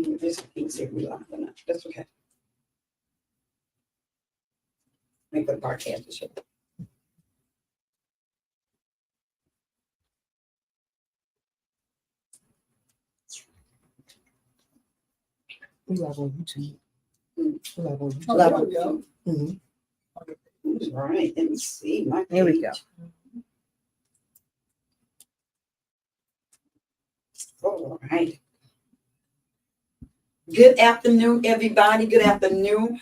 This piece here, we locked or not. That's okay. Let me put a podcast to show. We live on YouTube. Mm. We live on YouTube. Oh, there we go. Mm-hmm. All right, let me see. My There we page. go. All right. Good afternoon, everybody. Good afternoon.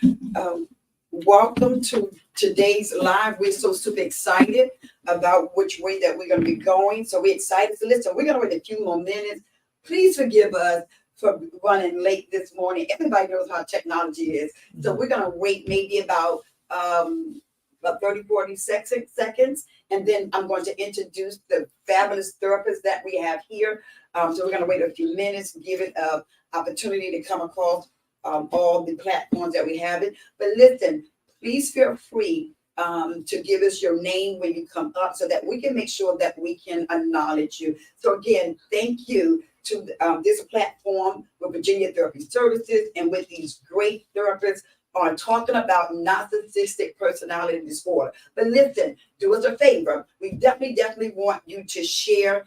Welcome to today's live. We're so super excited about which way that we're going to be going. So we're excited. So listen, we're going to wait a few more minutes. Please forgive us for running late this morning. Everybody knows how technology is. So we're going to wait maybe about 30, 40 seconds. And then I'm going to introduce the fabulous therapists that we have here. So we're going to wait a few minutes, give it an opportunity to come across all the platforms that we have it. But listen, please feel free to give us your name when you come up so that we can make sure that we can acknowledge you. So again, thank you to this platform with Virginia Therapy Services and with these great therapists on talking about narcissistic personality disorder. But listen, do us a favor. We definitely want you to share.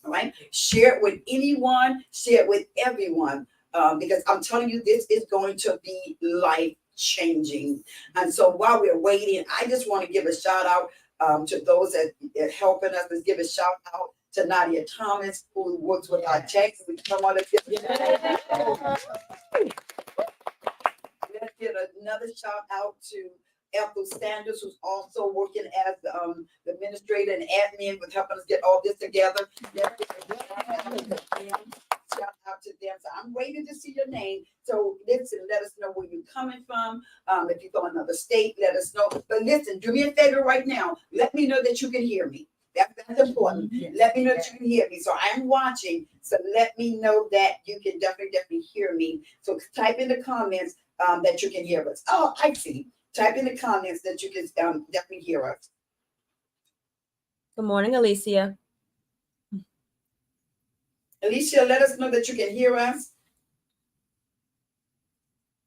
All right? Share it with anyone, share it with everyone, because I'm telling you, this is going to be life-changing. And so while we're waiting, I just want to give a shout out to those that are helping us. Let's give a shout out to Nadia Thomas, who works with our techs. We come on, let's give another shout out to Ethel Sanders, who's also working as the administrator and admin with helping us get all this together. Shout out to them. So I'm waiting to see your name. So listen, let us know where you're coming from. If you're from another state, let us know. But listen, do me a favor right now. Let me know that you can hear me. That's important. Yes. Let me know that you can hear me. So I'm watching. So let me know that you can definitely hear me. So type in the comments that you can hear us. Oh, I see. Type in the comments that you can definitely hear us. Good morning, Alicia. Alicia, let us know that you can hear us.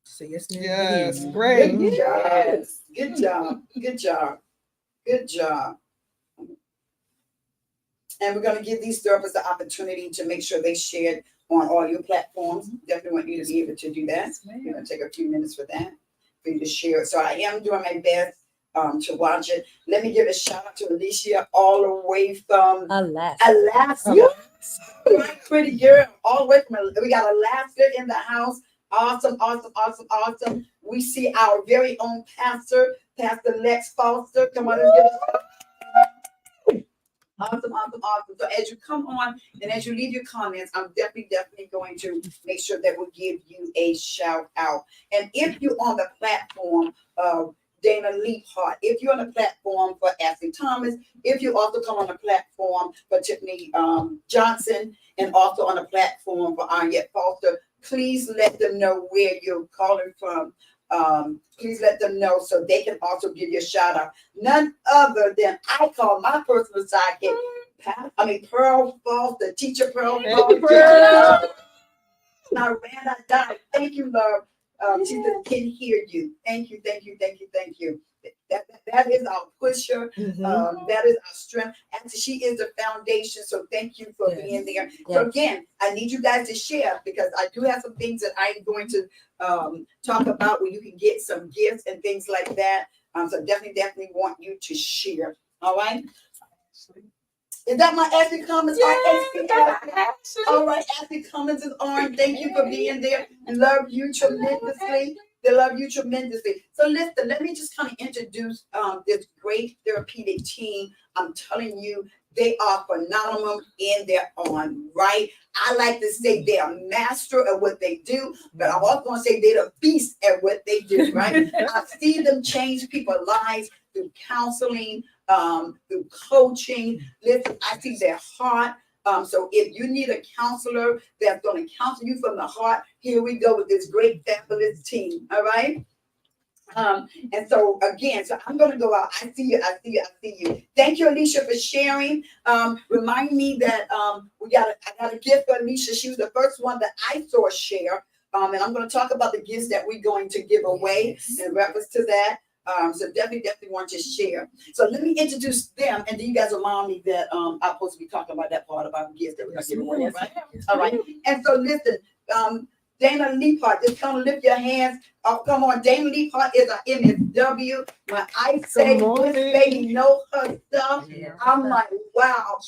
So yes, great. Good job. And we're going to give these therapists the opportunity to make sure they share it on all your platforms. Definitely want you to be able to do that. We're going to take a few minutes for that, for you to share it. So I am doing my best to watch it. Let me give a shout out to Alicia all the way from Alaska. My pretty girl, all the way from we got Alaska in the house. Awesome. We see our very own pastor, Pastor Lex Foster. Come on, let's give us Awesome. So as you come on and as you leave your comments, I'm definitely going to make sure that we'll give you a shout out. And if you're on the platform of Dana Leaphart, if you're on the platform for Ashley Thomas, if you also come on the platform for Tiffany Johnson, and also on the platform for Arnett Foster, please let them know where you're calling from. Please let them know so they can also give you a shout out. None other than I call my personal sidekick, Pearl Foster, teacher Pearl Foster. Miranda Dye. Thank you, love. She just can hear you. Thank you. That is our pusher. That is our strength. And she is the foundation. So thank you for being there. So again, I need you guys to share because I do have some things that I'm going to talk about where you can get some gifts and things like that. So definitely want you to share. All right. Is that my Ashley Cummins? All right, Ashley Cummins is on. Thank you for being there. Love you tremendously. They love you tremendously. So listen, let me just kind of introduce this great therapeutic team. I'm telling you, they are phenomenal in their own right. I like to say they are master at what they do, but I'm also going to say they're the beast at what they do, right? I see them change people's lives through counseling, through coaching. Listen, I see their heart. So if you need a counselor that's going to counsel you from the heart, here we go with this great fabulous team. All right. And so again, so I'm gonna go out. I see you, I see you, I see you. Thank you, Alicia, for sharing. Remind me that I got a gift for Alicia. She was the first one that I saw share. And I'm gonna talk about the gifts that we're going to give away in reference to that. So definitely want to share. So let me introduce them, and then you guys remind me that I'm supposed to be talking about that part about the gifts that we're gonna give away, right? All right. And so listen, Dana Leapart, just come lift your hands. Oh, come on. Dana Leapart is an MSW. When I say this baby know her stuff, I'm like, wow.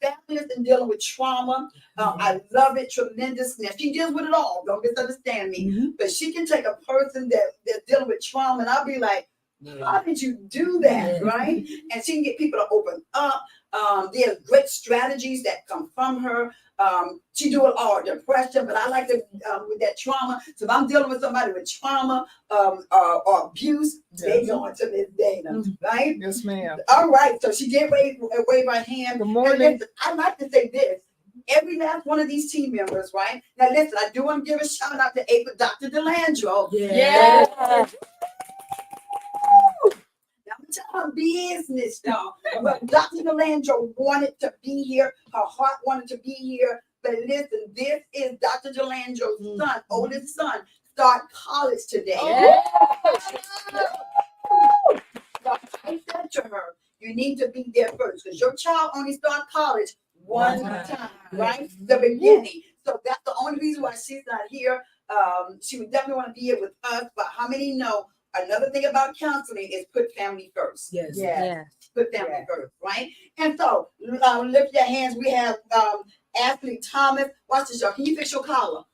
Families and dealing with trauma. I love it tremendously. She deals with it all. Don't misunderstand me. But she can take a person that's dealing with trauma, and I'll be like, how did you do that, right? And she can get people to open up. There's great strategies that come from her. She do it all, depression, but I like to with that trauma. So if I'm dealing with somebody with trauma or abuse, they go into this data, right? Yes, ma'am. All right. So she did wave her hand. Good morning. And listen, I like to say this. Every last one of these team members, right? Now listen, I do want to give a shout out to Dr. DeLandro. Yeah. I'm telling business, y'all. But Dr. DeLandro wanted to be here. Her heart wanted to be here. But listen, this is Dr. DeLandro's son, oldest son, start college today. So I said to her, you need to be there first because your child only start college one time, right? The beginning. So that's the only reason why she's not here. She would definitely want to be here with us. But how many know another thing about counseling is put family first? Yes. Put family first, right? And so lift your hands. We have Ashley Thomas. Watch this, y'all. Can you fix your collar?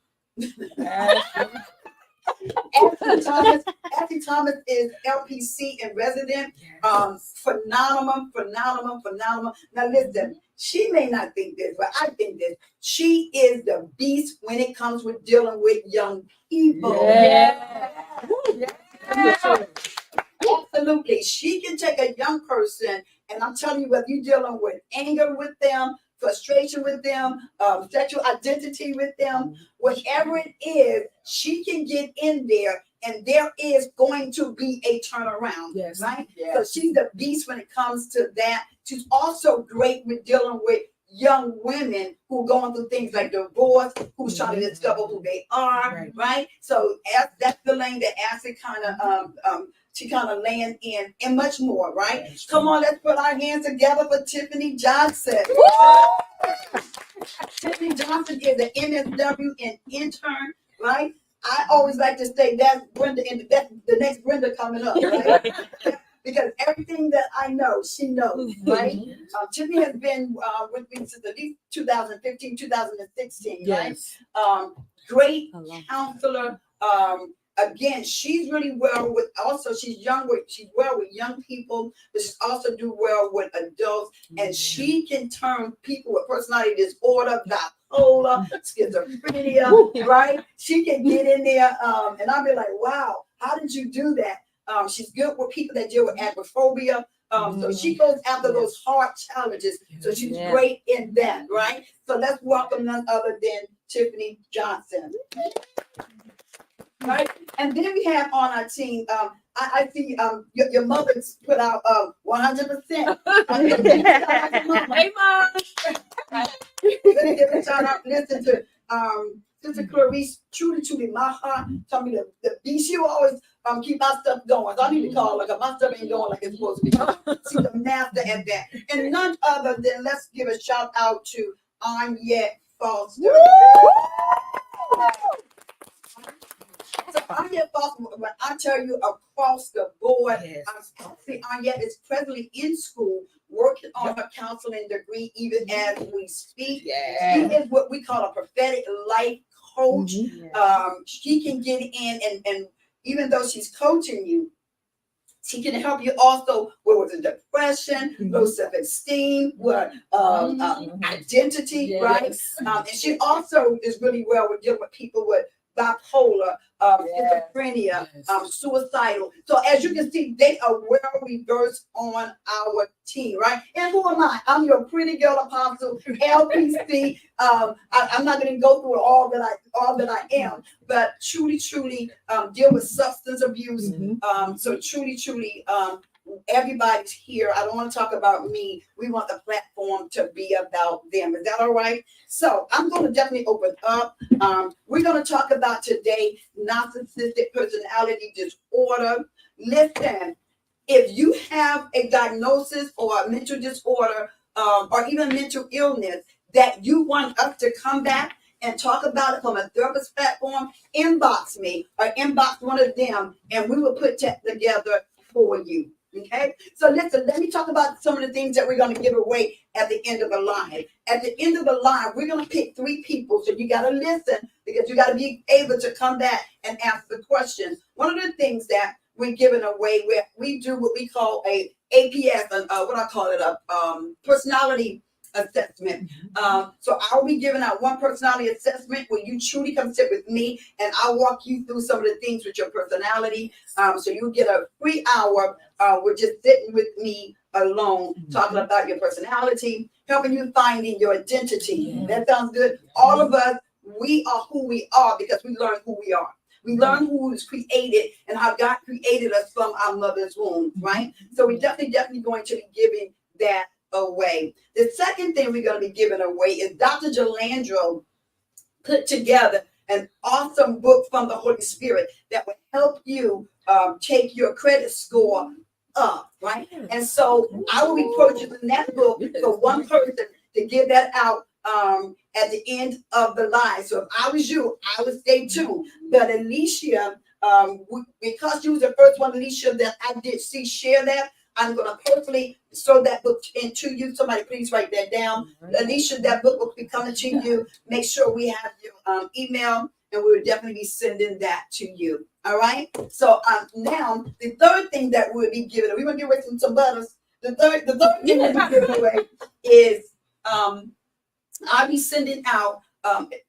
Ashley Thomas is LPC and resident. Phenomenal. Now listen, she may not think this, but I think this. She is the beast when it comes with dealing with young people. Absolutely. She can take a young person, and I'm telling you, whether you're dealing with anger with them, frustration with them, sexual identity with them, whatever it is, she can get in there, and there is going to be a turnaround, right? So she's the beast when it comes to that. She's also great with dealing with young women who are going through things like divorce, who's trying to discover who they are, right? So that's the lane that Ashley kind of land in, and much more, right? Come on, let's put our hands together for Tiffany Johnson. Tiffany Johnson is an MSW and intern, right? I always like to say that's Brenda, and that's the next Brenda coming up, right? Because everything that I know, she knows, right? Tiffany has been with me since at least 2015, 2016, right? Great counselor. Again, she's really well with, also she's well with young people, but she's also do well with adults. And she can turn people with personality disorder, bipolar, schizophrenia, right? She can get in there, and I'll be like, wow, how did you do that? She's good with people that deal with agoraphobia. So she goes after those hard challenges. So she's great in that, right? So let's welcome none other than Tiffany Johnson. Right? And then we have on our team, I see your mother's put out 100%. Hey, Mom. We're gonna give a shout out. Listen to Sister Clarice, truly, my heart told me the beast. She will always keep my stuff going. So I need to call her because my stuff ain't going like it's supposed to be going. She's the master at that. And none other than, let's give a shout out to Anyette Foster. So Anyette Foster, when I tell you across the board, see Anyette is presently in school working on her counseling degree even as we speak. She is what we call a prophetic life coach. She can get in and even though she's coaching you, she can help you also with the depression, low self-esteem, with identity, right? And she also is really well with dealing with people with bipolar, Yes. schizophrenia, Yes. suicidal. So as you can see, they are well reversed on our team, right? And who am I? I'm your pretty girl apostle, LPC. I'm not going to go through all that I am, but truly, deal with substance abuse. So truly, everybody's here. I don't want to talk about me. We want the platform to be about them. Is that all right? So I'm going to definitely open up. We're going to talk about today narcissistic personality disorder. Listen, if you have a diagnosis or a mental disorder or even mental illness that you want us to come back and talk about it from a therapist platform, inbox me or inbox one of them, and we will put that together for you. Okay, so listen, let me talk about some of the things that we're going to give away at the end of the line. At the end of the line, we're going to pick 3 people. So you got to listen because you got to be able to come back and ask the questions. One of the things that we're giving away, where we do what we call a APS, what I call it, a personality assessment. So I'll be giving out one personality assessment where you truly come sit with me and I'll walk you through some of the things with your personality. So you'll get a free hour with just sitting with me alone, talking about your personality, helping you finding your identity. That sounds good. All of us, we are who we are because we learn who we are. We learn who was created and how God created us from our mother's womb, right? So we definitely going to be giving that away. The second thing we're going to be giving away is Dr. Jalandro put together an awesome book from the Holy Spirit that will help you take your credit score up, right? And so I will be purchasing that book for one person to give that out at the end of the line. So if I was you, I would stay tuned. But Alicia, because you was the first one, Alicia, that I did see share that, I'm going to personally throw that book into you. Somebody please write that down. Alicia, that book will be coming to you. Make sure we have your email, and we will definitely be sending that to you. All right? So now, the third thing that we'll be giving, we're going to give away some butters. The third thing we'll be giving away is I'll be sending out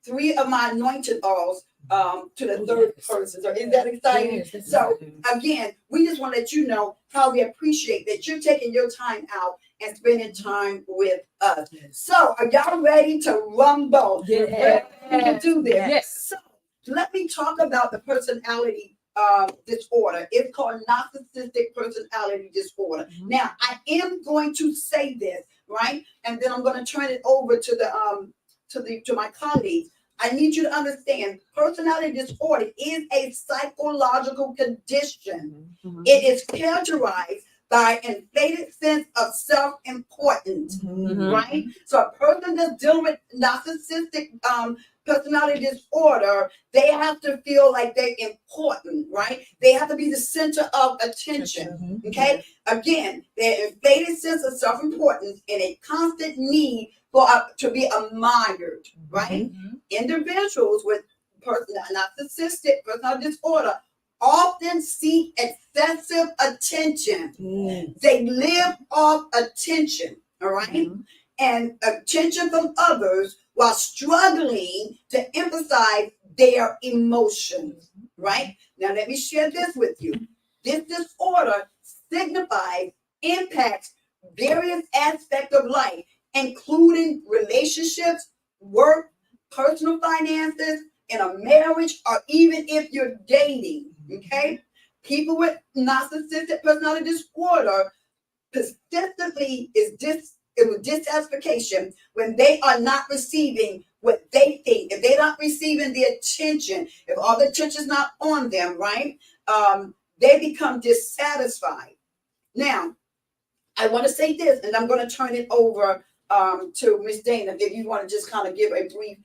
3 of my anointed oils to the third person. So is that exciting? Yes, So again, we just want to let you know how we appreciate that you're taking your time out and spending time with us. So are y'all ready to rumble? Yes. We can do this. Yes. So let me talk about the personality disorder. It's called narcissistic personality disorder. Now I am going to say this, right? And then I'm going to turn it over to my colleagues. I need you to understand personality disorder is a psychological condition. It is characterized by an inflated sense of self-importance, right? So a person that's dealing with narcissistic personality disorder, they have to feel like they're important, right? They have to be the center of attention, okay? Again, their inflated sense of self-importance and a constant need for to be admired, right? Individuals with narcissistic personality disorder often seek excessive attention. They live off attention, all right? And attention from others while struggling to emphasize their emotions, right? Now, let me share this with you. This disorder signifies, impacts various aspects of life, including relationships, work, personal finances, in a marriage, or even if you're dating, okay? People with narcissistic personality disorder persistently is dissatisfaction when they are not receiving what they think. If they're not receiving the attention, if all the attention is not on them, right? They become dissatisfied. Now, I want to say this, and I'm going to turn it over to Miss Dana, if you want to just kind of give a brief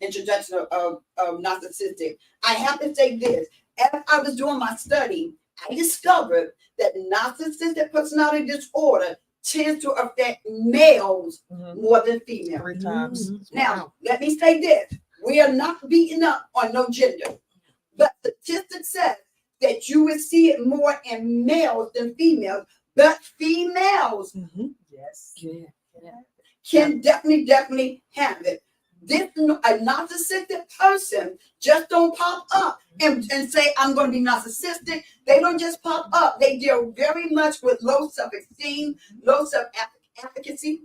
introduction of narcissistic. I have to say this. As I was doing my study, I discovered that narcissistic personality disorder tends to affect males more than females. 3 times. Now, let me say this. We are not beating up on no gender, but statistics says that you will see it more in males than females, but females Yes. can definitely have it. A narcissistic person just don't pop up and say, I'm going to be narcissistic. They don't just pop up. They deal very much with low self-esteem, low self-efficacy,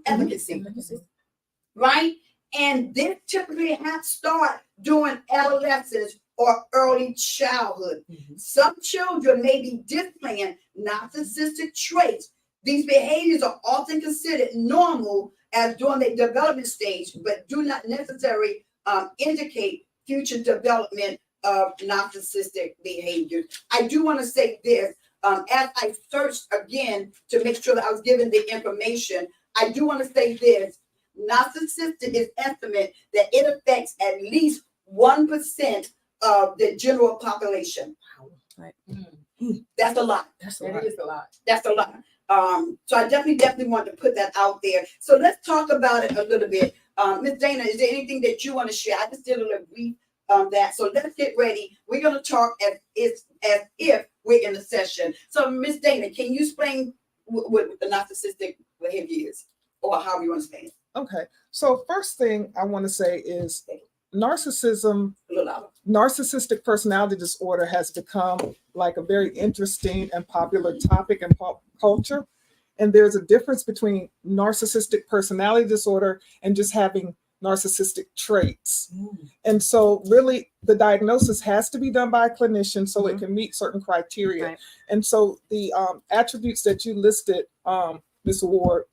right? And this typically start during adolescence or early childhood. Some children may be displaying narcissistic traits. These behaviors are often considered normal as during the development stage, but do not necessarily indicate future development of narcissistic behaviors. I do want to say this, as I searched again to make sure that I was given the information, I do want to say this. Narcissistic is estimate that it affects at least 1% of the general population. Right. That's a lot. That's That is a lot. That's a lot. So I definitely want to put that out there. So let's talk about it a little bit. Ms. Dana, is there anything that you want to share? I just did a little brief that. So let's get ready. We're going to talk as if we're in a session. So Ms. Dana, can you explain what the narcissistic behavior is, or how you want to explain it? Okay. So first thing I want to say is narcissism, A little louder. narcissistic personality disorder has become like a very interesting and popular topic in pop culture. And there's a difference between narcissistic personality disorder and just having narcissistic traits. And so really the diagnosis has to be done by a clinician so it can meet certain criteria. Right. And so the attributes that you listed, Ms. Ward,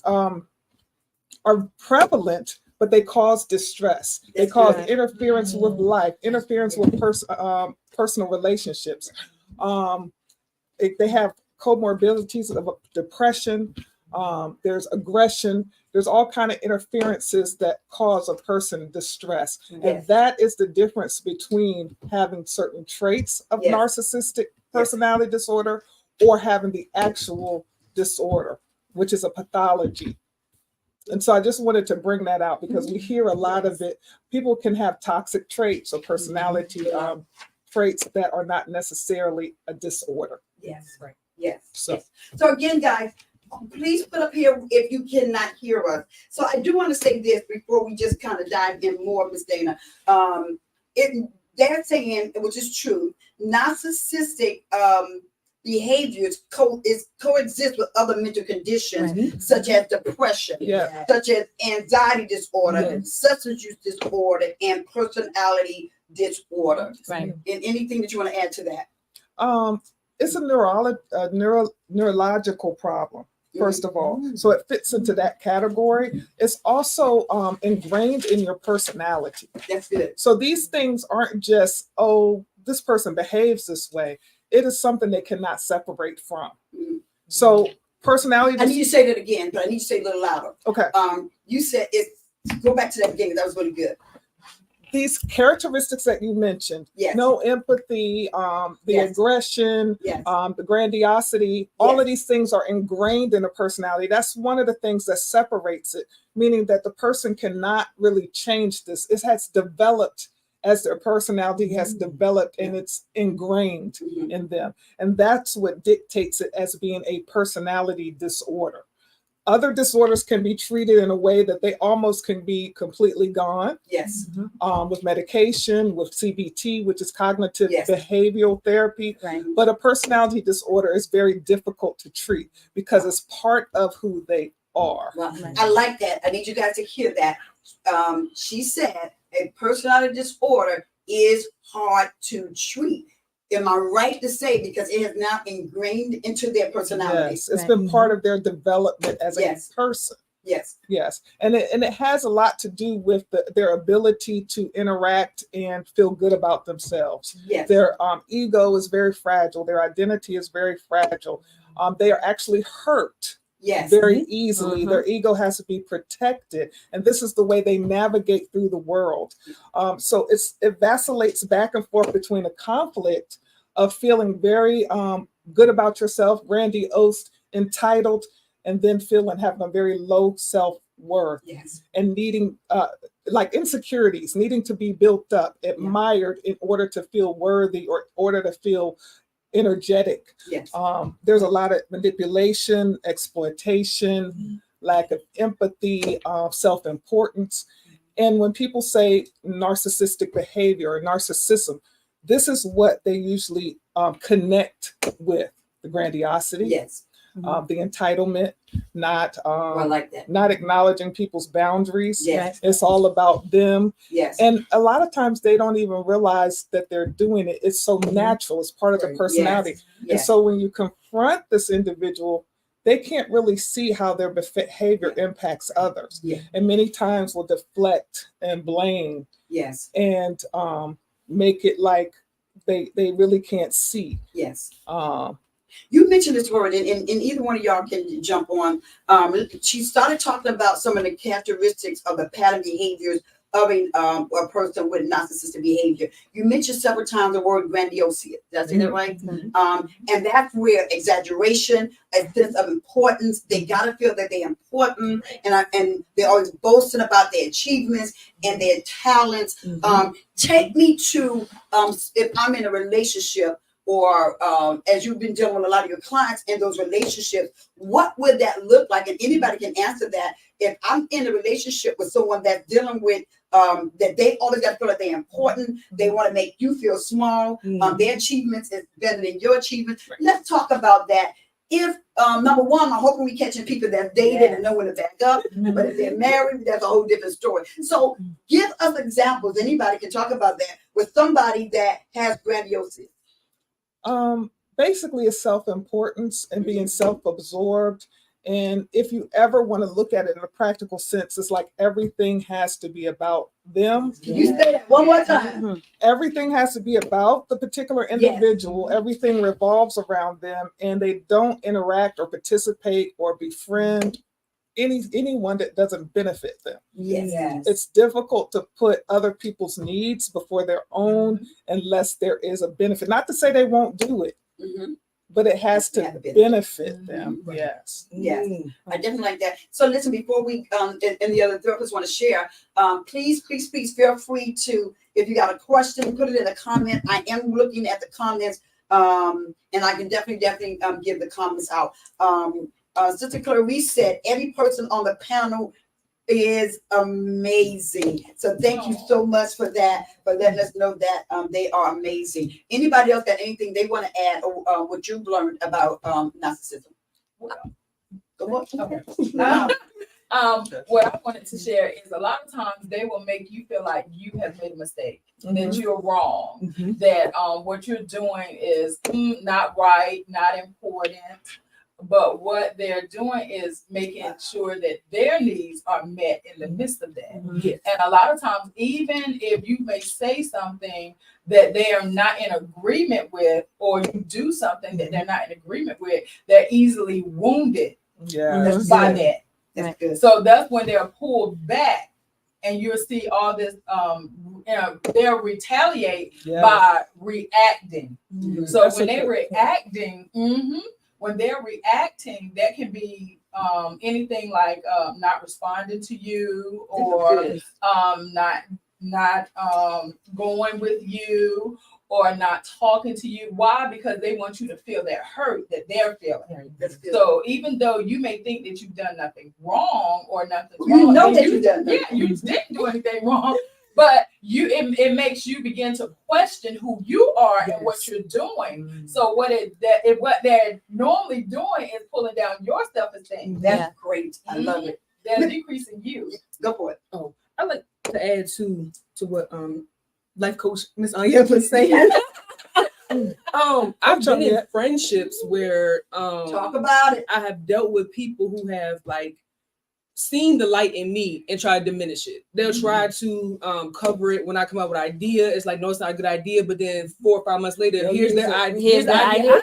are prevalent, but they cause distress. They That's cause good. interference with life, interference with personal relationships. They have comorbidities of depression. There's aggression. There's all kind of interferences that cause a person distress. Yes. And that is the difference between having certain traits of Yes. narcissistic personality disorder or having the actual disorder, which is a pathology. And so I just wanted to bring that out because we hear a lot of it. People can have toxic traits or personality traits that are not necessarily a disorder. Yes. Right. Yes. So- Yes. So again, guys, please put up here if you cannot hear us. So I do want to say this before we just kind of dive in more, Ms. Dana. They're saying, which is true, narcissistic behaviors coexist with other mental conditions such as depression, Yeah. such as anxiety disorder, Yes. substance use disorder, and personality disorder. Right. And anything that you want to add to that? It's a neurological problem, first of all. So it fits into that category. It's also ingrained in your personality. That's good. So these things aren't just, oh, this person behaves this way. It is something they cannot separate from. So personality. I need you to say that again, but I need you to say it a little louder. Okay. You said it. Go back to that beginning. That was really good. These characteristics that you mentioned, Yes. no empathy, the Yes. aggression, Yes. the grandiosity, all Yes. of these things are ingrained in a personality. That's one of the things that separates it, meaning that the person cannot really change this. It has developed as their personality has developed and it's ingrained in them. And that's what dictates it as being a personality disorder. Other disorders can be treated in a way that they almost can be completely gone. Yes. With medication, with CBT, which is cognitive Yes. behavioral therapy. Right. But a personality disorder is very difficult to treat because it's part of who they are. Well, I like that. I need you guys to hear that. She said a personality disorder is hard to treat. Am I right to say because it has now ingrained into their personality? Yes, it's Right. been part of their development as Yes. a person. Yes. Yes, and it has a lot to do with their ability to interact and feel good about themselves. Yes. Their ego is very fragile. Their identity is very fragile. They are actually hurt Yes. very easily. Their ego has to be protected, and this is the way they navigate through the world. So it vacillates back and forth between a conflict of feeling very good about yourself, grandiose, entitled, and then having a very low self-worth Yes. and needing like insecurities, needing to be built up, admired in order to feel worthy or in order to feel energetic. Yes. There's a lot of manipulation, exploitation, lack of empathy, self-importance. And when people say narcissistic behavior or narcissism, this is what they usually connect with: the grandiosity, Yes. the entitlement, not I like that. not acknowledging people's boundaries. Yes. It's all about them. Yes. And a lot of times they don't even realize that they're doing it. It's so natural. It's part of the Right. personality. And Yes. so when you confront this individual, they can't really see how their behavior impacts others. Yeah. And many times will deflect and blame Yes. and make it like they really can't see. Yes. Um, You mentioned this word, and either one of y'all can jump on. She started talking about some of the characteristics of the pattern behaviors of a person with narcissistic behavior. You mentioned several times the word grandiosity. Did I say that right? And that's where exaggeration, a sense of importance. They gotta feel that they're important, and they're always boasting about their achievements and their talents. Take me to if I'm in a relationship, or as you've been dealing with a lot of your clients in those relationships, what would that look like? And anybody can answer that. If I'm in a relationship with someone that's dealing with that they always got to feel like they're important, they want to make you feel small, their achievements is better than your achievements. Let's talk about that. If number one, I'm hoping we catching people that dated and know when to back up, but if they're married, that's a whole different story. So give us examples. Anybody can talk about that with somebody that has grandiosity. Basically, it's self-importance and being self-absorbed. And if you ever want to look at it in a practical sense, it's like everything has to be about them. Can you say that one more time? Everything has to be about the particular individual. Everything revolves around them, and they don't interact or participate or befriend anyone that doesn't benefit them. Yes. It's difficult to put other people's needs before their own unless there is a benefit. Not to say they won't do it, but it has to benefit them. Yes. Yes. I definitely like that. So listen, before we and the other therapists want to share, please feel free to, if you got a question, put it in a comment. I am looking at the comments, and I can definitely give the comments out. Sister Clarice said every person on the panel is amazing. So thank you so much for that, for letting us know that they are amazing. Anybody else got anything they want to add, or what you've learned about narcissism? Go on. Okay. What I wanted to share is a lot of times they will make you feel like you have made a mistake, that you're wrong, that what you're doing is not right, not important. But what they're doing is making sure that their needs are met in the midst of that. And a lot of times, even if you may say something that they are not in agreement with, or you do something that they're not in agreement with, they're easily wounded by that. That's good. So that's when they're pulled back, and you'll see all this, they'll retaliate by reacting. So That's when they're reacting, when they're reacting, that can be anything like not responding to you, or not going with you, or not talking to you. Why? Because they want you to feel that hurt that they're feeling. So even though you may think that you've done nothing wrong or nothing wrong, you know that you've done nothing. Yeah, you didn't do anything wrong. But it makes you begin to question who you are and what you're doing. So what they're normally doing is pulling down your self-esteem. That's great. I love it. They're decreasing you. Go for it. Oh, I like to add to what life coach Miss Anya was saying. I've been in friendships where talk about it. I have dealt with people who have like seen the light in me and try to diminish it. They'll try to cover it when I come up with an idea. It's like, no, it's not a good idea. But then 4 or 5 months later, here's the idea.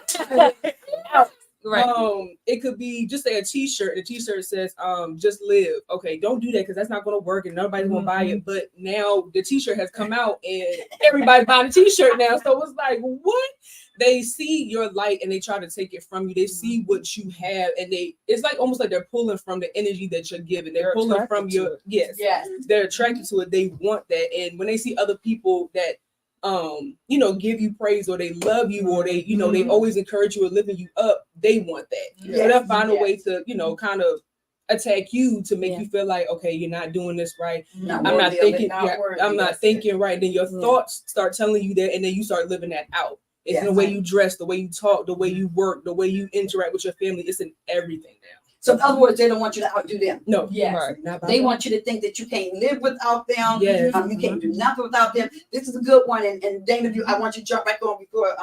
Right. It could be just say a t-shirt. The t-shirt says, just live. Okay, don't do that because that's not going to work and nobody's going to buy it. But now the t-shirt has come out and everybody's buying the t-shirt now. So it's like, what? They see your light and they try to take it from you. They see what you have, and it's like almost like they're pulling from the energy that you're giving. They're pulling from your they're attracted to it. They want that. And when they see other people that give you praise, or they love you, or they, they always encourage you or lifting you up, they want that. So they'll find a way to, kind of attack you to make Yeah. you feel like, okay, you're not doing this right. Not I'm not worthy of it. thinking. not Yeah, worthy, I'm not that's thinking right. Then your Yeah. thoughts start telling you that, and then you start living that out. It's Yeah. in the way you dress, the way you talk, the way you work, the way you interact with your family. It's in everything now. So in other words, they don't want you to outdo them. No, Yes. Right. not by They them. want you to think that you can't live without them. Yes. You can't do nothing without them. This is a good one. And Dana, I want you to jump back on before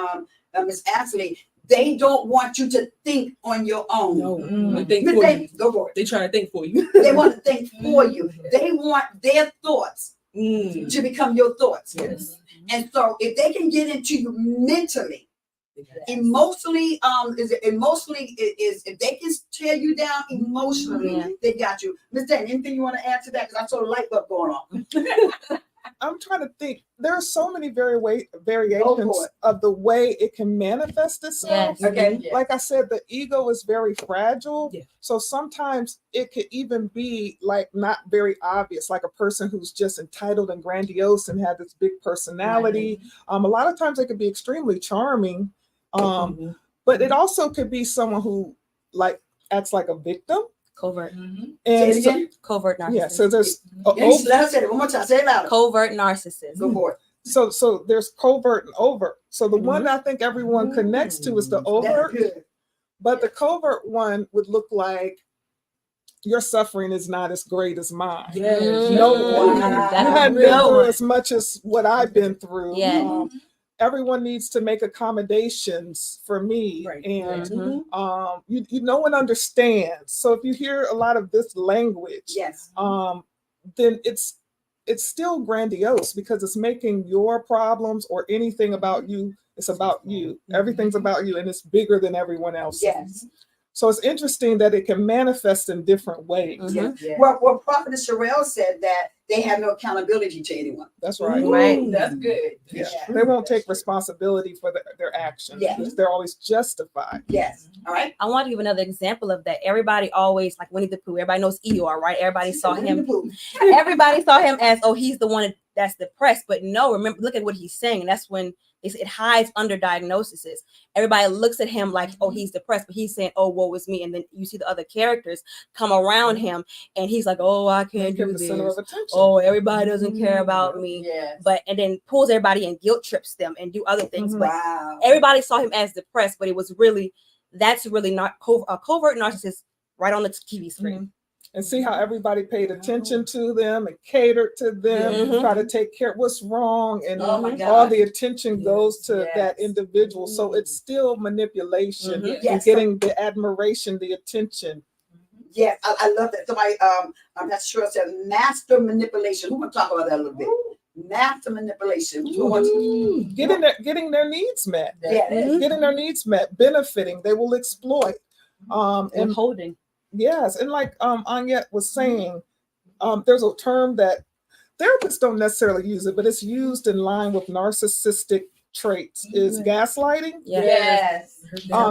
Miss Ashley. They don't want you to think on your own. No, Mm. they think Miss for Dana, you. go for it. They try to think for you. They want to think for you. They want their thoughts Mm. to become your thoughts. Yes. And so if they can get into you mentally, emotionally, is if they can tear you down emotionally, Yeah. they got you. Miss Dana, anything you want to add to that? Because I saw a light bulb going on. I'm trying to think. There are so many Go variations for it. of the way it can manifest itself. Yes. Okay. Yes. Like I said, the ego is very fragile. Yeah. So sometimes it could even be like not very obvious, like a person who's just entitled and grandiose and had this big personality. A lot of times they could be extremely charming. Mhm. But it also could be someone who like acts like a victim. Covert. Mhm. Say And it so, again. Covert narcissist. yeah, so there's Yes, let her say it one more time. Say it louder. Covert narcissist. Go for it. so there's covert and overt. So the one I think everyone connects to is the That's overt, good. but the covert one would look like your suffering is not as great as mine. Yes. Mm. No, Wow. you That's hadn't a been real through one. as much as what I've been through. Yeah. Everyone needs to make accommodations for me, Right. and Mhm. you no one understands. So if you hear a lot of this language, Yes. then it's still grandiose because it's making your problems or anything about you. It's about you. Everything's about you, and it's bigger than everyone else. Yes. So it's interesting that it can manifest in different ways. Mhm. Yes. Yes. Well, Prophetess Sherelle said that they have no accountability to anyone. That's right. Right. That's good. Yeah. Yeah. They won't take responsibility for their actions. Yeah. They're always justified. Yes. All right. I want to give another example of that. Everybody always like Winnie the Pooh. Everybody knows Eeyore, right? Everybody saw Winnie him. the Pooh. Everybody saw him as, oh, he's the one that's depressed. But no, remember, look at what he's saying. And that's when it hides under diagnoses. Everybody looks at him like, oh, he's depressed, but he's saying, oh, woe is me. And then you see the other characters come around him, and he's like, oh, I can't Make him do the center this. of attention. Oh, everybody doesn't care about me. Yes. But and then pulls everybody and guilt trips them and do other things. But Wow. everybody saw him as depressed, but it was really that's really not a covert narcissist right on the TV screen. And see how everybody paid attention to them and catered to them, Mhm. try to take care of what's wrong, and Oh my all God. the attention goes to Yes. that individual. So it's still manipulation Mhm. and Yes. getting the admiration, the attention. Yes, I love that. Somebody, I'm not sure, said master manipulation. Who want to talk about that a little bit? Master manipulation. Who wants to? Getting their needs met, Yeah. Mhm. getting their needs met, benefiting. They will exploit. And Withholding. yes, and like Anyette was saying, there's a term that therapists don't necessarily use it, but it's used in line with narcissistic traits. Is gaslighting. Yes.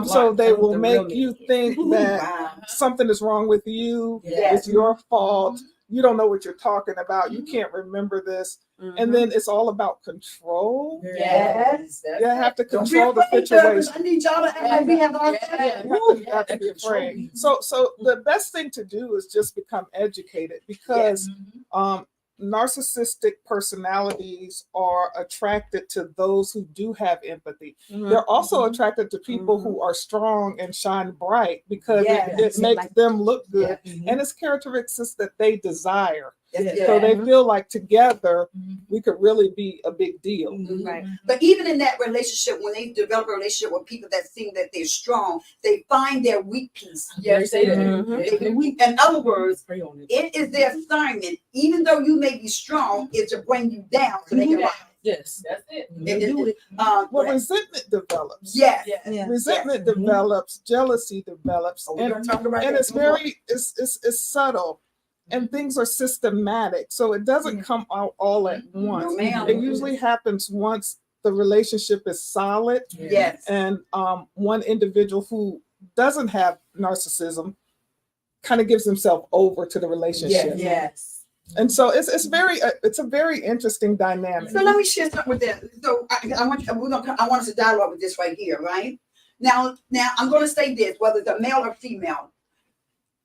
So they will make you think that Wow. something is wrong with you. Yes. It's your fault. You don't know what you're talking about. You can't remember this. And then it's all about control. Yes. You have to Don't be control the afraid, therapist. situation. I need y'all to act like we have our Yeah. You have to be afraid. So the best thing to do is just become educated, because narcissistic personalities are attracted to those who do have empathy. They're also attracted to people who are strong and shine bright, because Yes. it makes them look good. Yeah. And it's characteristics that they desire. Yes, So yes. they feel like together we could really be a big deal. Mhm. Right. But even in that relationship, when they develop a relationship with people that seem that they're strong, they find their weak piece. Yes, they do. Mhm. In other words, Pray on it. it is their assignment, even though you may be strong, is to bring you down so they can rise. Yes. That's it. Well, resentment develops. Yes. Yeah. Resentment Yes. develops, jealousy develops, So we're gonna talk about and that it's tomorrow. very it's subtle, and things are systematic, so it doesn't come out all at once. No, ma'am. It usually happens once the relationship is solid, Yes. and one individual who doesn't have narcissism kind of gives himself over to the relationship. Yes. And so it's a very interesting dynamic. So let me share something with that. So I want us to dialogue with this right here, right? Now I'm going to say this, whether it's a male or female.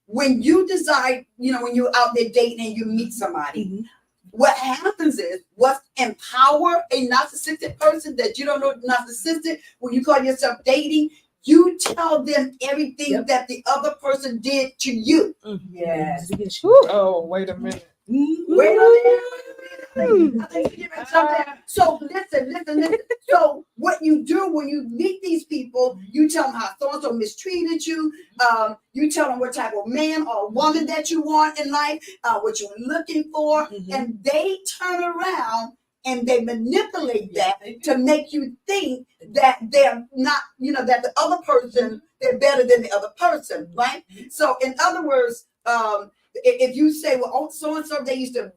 when you decide, when you're out there dating and you meet somebody, what happens is what empower a narcissistic person that you don't know narcissistic, when you call yourself dating, you tell them everything that the other person did to you. Yes. Oh, wait a minute. Wait a minute. I think you meant something. So listen. So what you do when you meet these people, you tell them how so-and-so mistreated you. You tell them what type of man or woman that you want in life, what you're looking for, and they turn around and they manipulate that to make you think that they're not, that the other person, they're better than the other person, right? So in other words, if you say, well, oh, so-and-so, they used to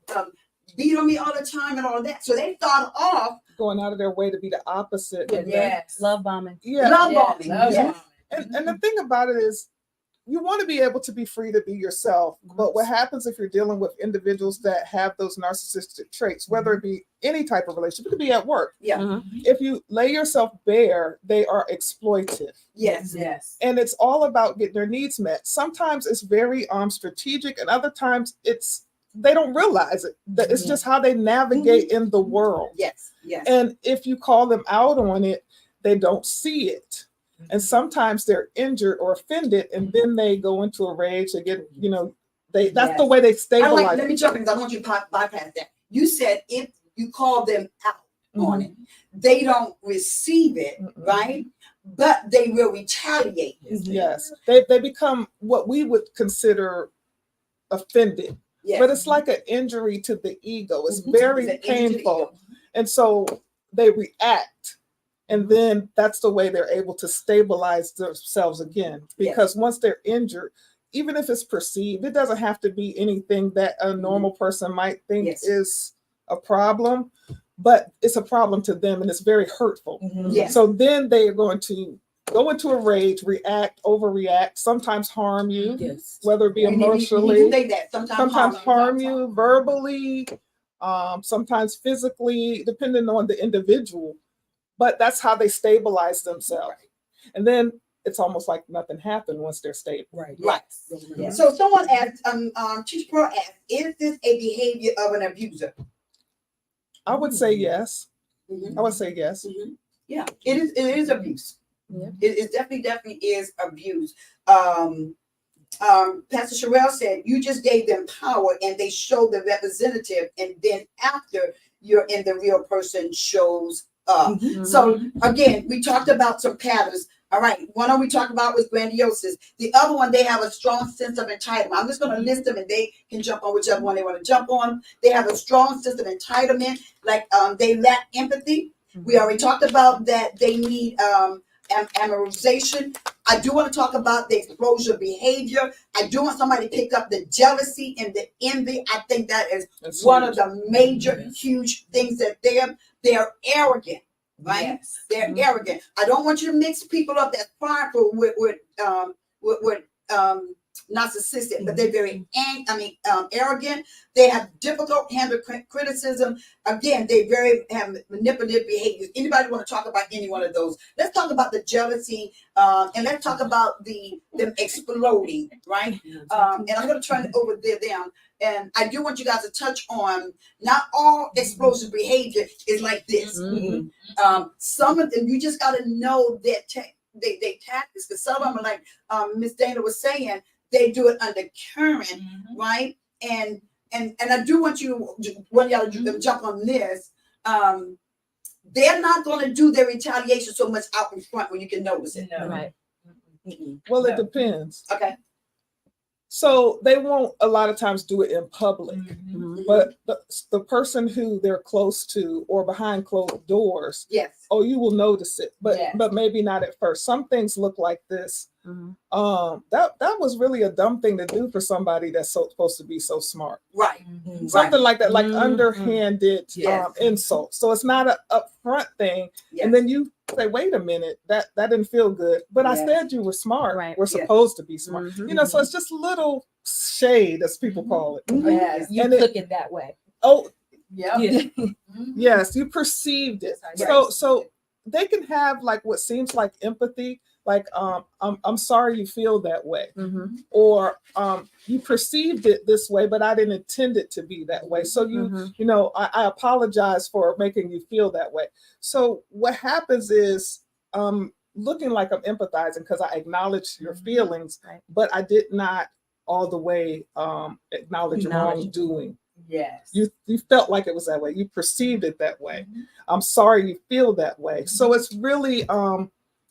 beat on me all the time and all of that. So they start off Going out of their way to be the opposite. Yes. Love bombing. Yeah. love bombing. Love Yes. bombing. And the thing about it is, you want to be able to be free to be yourself. But what happens if you're dealing with individuals that have those narcissistic traits, whether it be any type of relationship, it could be at work. Yeah. If you lay yourself bare, they are exploitive. Yes. Yes. And it's all about getting their needs met. Sometimes it's very strategic, and other times they don't realize it. That it's just how they navigate in the world. Yes. Yes. And if you call them out on it, they don't see it. And sometimes they're injured or offended, and then they go into a rage. They get, that's the way they stabilize. Let me jump in because I want you to bypass that. You said if you call them out on it, they don't receive it, right? But they will retaliate. Yes, they become what we would consider offended. Yes. But it's like an injury to the ego. It's It's very an injury to the painful. ego. And so they react. And then that's the way they're able to stabilize themselves again. Because once they're injured, even if it's perceived, it doesn't have to be anything that a normal person might think is a problem, but it's a problem to them and it's very hurtful. Yes. So then they are going to go into a rage, react, overreact, sometimes harm you, whether it be You need to emotionally, say that. sometimes harm you verbally, sometimes physically, depending on the individual. But that's how they stabilize themselves. And then it's almost like nothing happened once they're stable. Right. Yes. So someone asked, Teacher Pearl asked, is this a behavior of an abuser? I would say yes. I would say yes. Yeah, it is abuse. Yeah. It definitely is abuse. Pastor Sherelle said, you just gave them power and they show the representative, and then after you're in, the real person shows up. So again, we talked about some patterns. All right, one we talked about was grandiosis. The other one, they have a strong sense of entitlement. I'm just going to list them and they can jump on whichever one they want to jump on. They have a strong sense of entitlement, like they lack empathy. We already talked about that. They need amortization. I do want to talk about the exposure behavior. I do want somebody to pick up the jealousy and the envy. I think that is one of the major, huge things that they're arrogant, right? Yes. They're arrogant. I don't want you to mix people up that's prideful with narcissistic, but they're very arrogant. They have difficult handle criticism. Again, they have manipulative behaviors. Anybody want to talk about any one of those? Let's talk about the jealousy, and let's talk about them exploding, right? And I'm going to turn it over there down. And I do want you guys to touch on, not all explosive behavior is like this. Some of them, you just got to know that they tactics, because some of them are like Miss Dana was saying, they do it under current, right? And I do want y'all to jump on this. They're not going to do their retaliation so much out in front where you can notice it. No. Right. Well, it depends. Okay. So they won't a lot of times do it in public, but the person who they're close to or behind closed doors, Yes. oh, you will notice it, but Yes. but maybe not at first. Some things look like this. That was really a dumb thing to do for somebody that's supposed to be so smart. Right. Something like that, like underhanded Yes. insult. So it's not an upfront thing, Yes. and then you say, "Wait a minute, that didn't feel good." But I Yes. said you were smart. Right. We're Yes. supposed to be smart. So it's just little shade, as people call it. Yes. You And it- took it that way. Oh, Yep. yes, you perceived it. Right. So they can have like what seems like empathy, like I'm sorry you feel that way, Mm-hmm. or you perceived it this way, but I didn't intend it to be that way. So you know, I apologize for making you feel that way. So what happens is looking like I'm empathizing because I acknowledge your feelings, Right. but I did not all the way acknowledge wrongdoing. Yes. You felt like it was that way. You perceived it that way. I'm sorry you feel that way. So it's really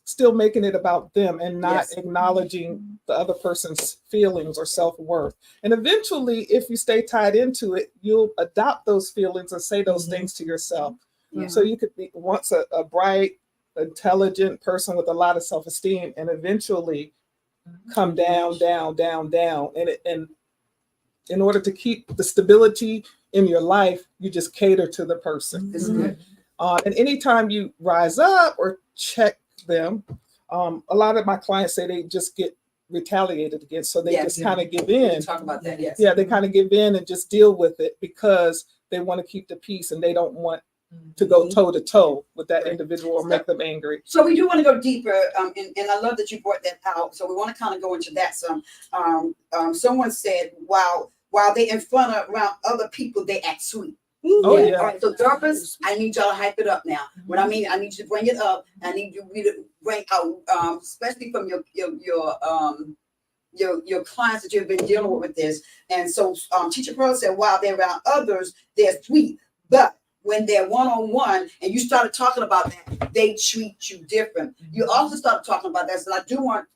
still making it about them and not acknowledging the other person's feelings or self-worth. And eventually, if you stay tied into it, you'll adopt those feelings and say those things to yourself. Yeah. So you could be once a bright, intelligent person with a lot of self-esteem, and eventually come down. And in order to keep the stability in your life, you just cater to the person. This is good. And anytime you rise up or check them, a lot of my clients say they just get retaliated against, so they just kind of give We in. can talk about that. Yes. Yeah, they kind of give in and just deal with it because they want to keep the peace and they don't want to go toe to toe with that individual or make them angry. So we do want to go deeper, and I love that you brought that out. So we want to kind of go into that some. Someone said, while they in front of around other people, they act sweet. Oh, yeah. All right. So therapists, I need y'all to hype it up now. What I mean, I need you to bring it up. I need you to bring out, especially from your clients that you've been dealing with this. And so, Teacher Pearl said, while they're around others, they're sweet, but when they're one-on-one and you started talking about that, they treat you different. You also started talking about that. So I do want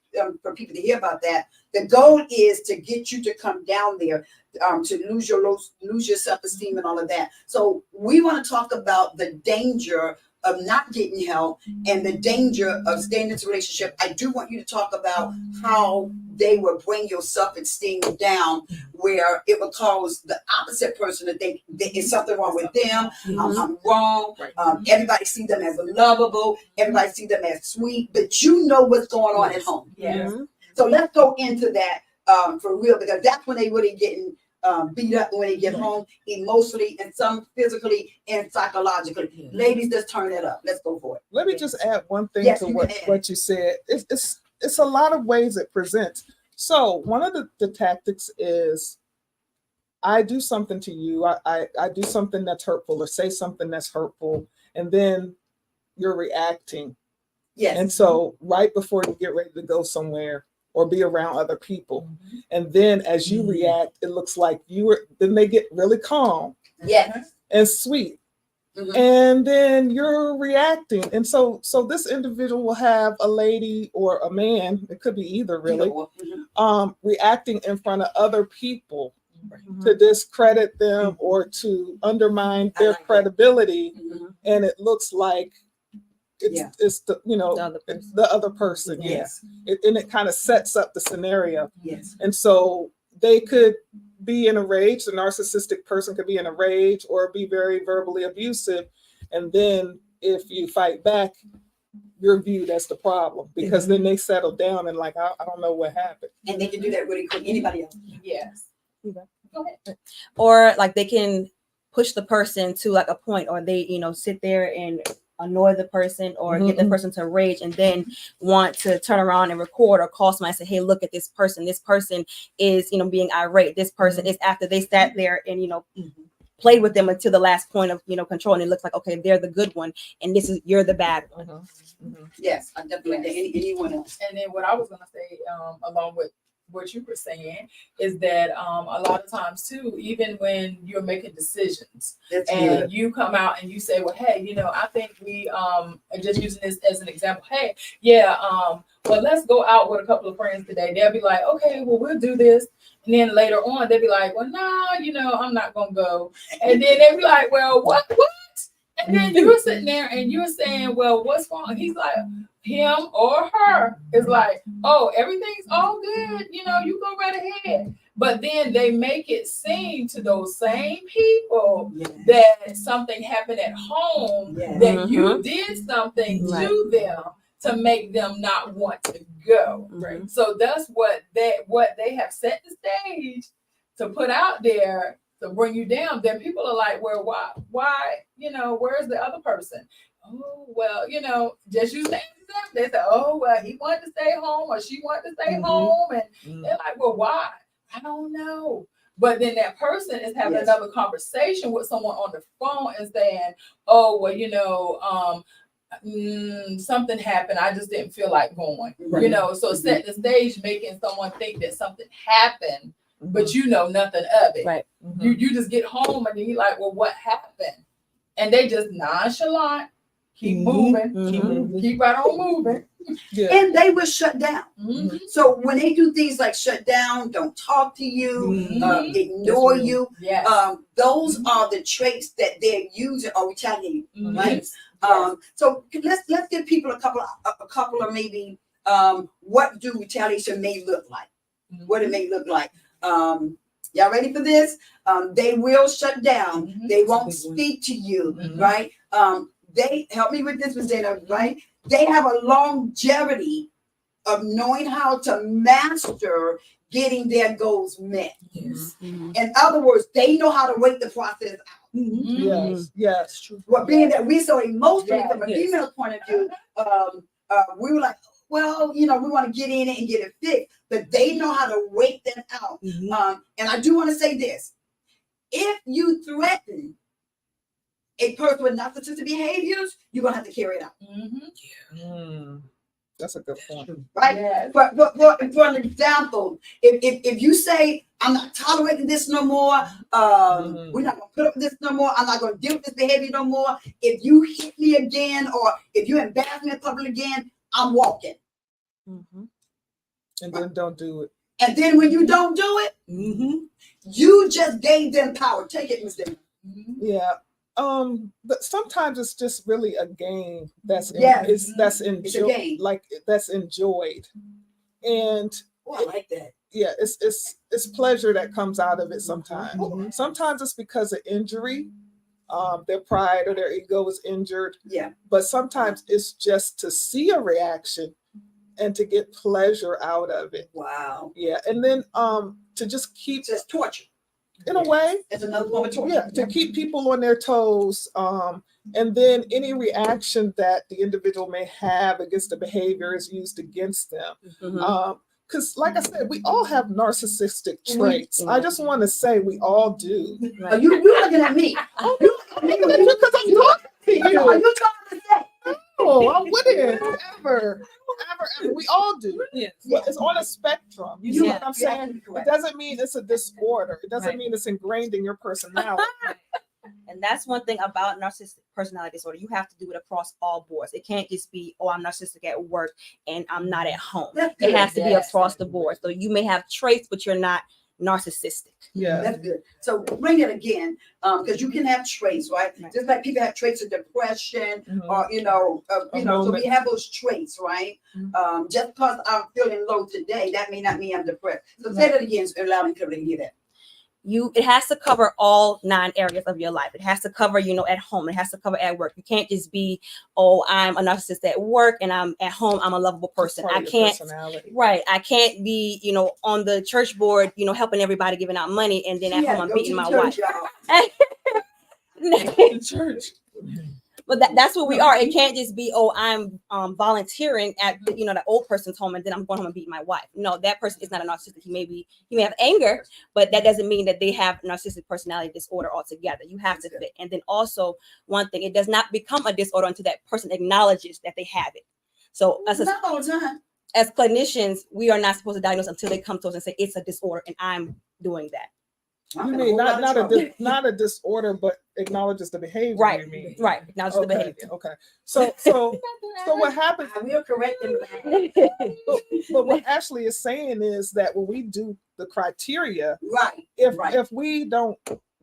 for people to hear about that. The goal is to get you to come down there, to lose your self-esteem and all of that. So we want to talk about the danger of not getting help and the danger of staying in this relationship. I do want you to talk about how they will bring your self-esteem down, where it will cause the opposite person to think there's something wrong with them. I'm wrong. Everybody see them as lovable. Everybody see them as sweet, but you know what's going on at home. Yes. So let's go into that for real, because that's when they really getting beat up when they get home, emotionally and some physically and psychologically. Ladies, let's turn that up. Let's go for it. Let me just add one thing Yes, to you can add. what you said. It's a lot of ways it presents. So one of the tactics is I do something to you. I do something that's hurtful or say something that's hurtful, and then you're reacting. Yes. And so right before you get ready to go somewhere or be around other people, and then as you react, it looks like then they get really calm Yes. and sweet. Mhm. And then you're reacting. And so this individual will have a lady or a man, it could be either really, reacting in front of other people to discredit them or to undermine I their like that. credibility. Mhm. And it looks like it's the the other person. Yes. And it kind of sets up the scenario. Yes. And so they could be in a rage. The narcissistic person could be in a rage or be very verbally abusive. And then if you fight back, you're viewed as the problem because then they settle down and like, I don't know what happened. And they can do that really quick. Anybody else? Yes. Go ahead. Or like they can push the person to like a point, or they sit there and annoy the person or get the person to rage and then want to turn around and record or call somebody and say, hey, look at this person is being irate. This person is, after they sat there and played with them until the last point of control, and it looks like, okay, they're the good one and you're the bad one. Yes, I definitely like that. Anyone else? And then what I was gonna say, along with what you were saying, is that a lot of times too, even when you're making decisions That's and good. you come out and you say, well, hey, I think we and just using this as an example, hey, yeah, well, let's go out with a couple of friends today. They'll be like, okay, well, we'll do this. And then later on, they'll be like, well, nah, I'm not gonna go. And then they'll be like, well, what? And then you're sitting there and you're saying, well, what's wrong? And he's like, him or her is like, oh, everything's all good. You go right ahead. But then they make it seem to those same people that something happened at home, that you did something to them to make them not want to go. Right. So that's what they have set the stage to put out there to bring you down. Then people are like, well, why, where's the other person? oh, well, you know, just you saying stuff. They say, oh, well, he wanted to stay home or she wanted to stay home. And they're like, well, why? I don't know. But then that person is having another conversation with someone on the phone and saying, oh, well, you know, something happened. I just didn't feel like going, you know, so set the stage, making someone think that something happened, but you know nothing of it. Right. You just get home and then you're like, well, what happened? And they just nonchalant, keep moving, keep right on moving. Yeah. And they will shut down. Mhm. So when they do things like shut down, don't talk to you, ignore you, Yes. those are the traits that they're using or retaliating, right? Yes. So let's give people a couple of maybe what do retaliation may look like, what it may look like. Y'all ready for this? They will shut down. They won't speak to you, right? They help me with this, Ms. Dana, right? They have a longevity of knowing how to master getting their goals met. Yes. In other words, they know how to wait the process out. Yes. Yes. True. Well, being that we're so emotional from a Yes. female point of view, we were like, well, you know, we want to get in it and get it fixed, but they know how to wait that out. And I do want to say this: if you threaten a person with narcissistic behaviors, you're gonna have to carry it out, That's a good point. right? Yes. But for an example, if you say, I'm not tolerating this no more, we're not gonna put up with this no more, I'm not gonna deal with this behavior no more. If you hit me again, or if you embarrass me in public again, I'm walking. And then don't do it. And then when you don't do it, you just gave them power. Take it, Ms. Dana. Yeah. But sometimes it's just really a game that's Yes. that's It's a game. that's enjoyed. And Oh, I like that. yeah, it's pleasure that comes out of it sometimes. Sometimes it's because of injury. Their pride or their ego is injured. Yeah. But sometimes it's just to see a reaction and to get pleasure out of it. Wow. Yeah. And then to just keep, It's just torture. in a way, It's another form of torture. yeah, to keep people on their toes. And then any reaction that the individual may have against the behavior is used against them. Because like I said, we all have narcissistic traits. I just want to say we all do. Are you looking at me? You looking at me Because I'm talking to Are you. you trying to say? Oh, I wouldn't ever. We all do. Yes. But it's on a spectrum. You see what I'm saying? It doesn't mean it's a disorder. It doesn't mean it's ingrained in your personality. And that's one thing about narcissistic personality disorder. You have to do it across all boards. It can't just be, oh, I'm narcissistic at work and I'm not at home. That's It good. has to be across the board. So you may have traits, but you're not narcissistic. Yeah. That's good. So bring it again, because you can have traits, right? Right. Just like people have traits of depression, Mhm. or so we moment. have those traits, right? Just because I'm feeling low today, that may not mean I'm depressed. So say that again, so loud and clear to hear that. It has to cover all 9 areas of your life. It has to cover, at home. It has to cover at work. You can't just be, oh, I'm a narcissist at work and I'm at home, I'm a lovable person. I can't, right. I can't be, on the church board, helping everybody, giving out money, and then at home I'm go beating to my church, wife. y'all. The church. But that's what we are. It can't just be, oh, I'm volunteering at the old person's home and then I'm going home and beating my wife. No, that person is not a narcissist. He may have anger, but that doesn't mean that they have narcissistic personality disorder altogether. You have to fit. And then also one thing, it does not become a disorder until that person acknowledges that they have it. So Not all the time. as clinicians, we are not supposed to diagnose until they come to us and say it's a disorder and I'm doing that. I'm You in a mean whole lot of trouble. not a disorder, but acknowledges the behavior. Right. You mean? Right. Acknowledge the Okay. behavior. Okay. So what happens? I will correct them. But what Ashley is saying is that when we do the criteria, Right. if we don't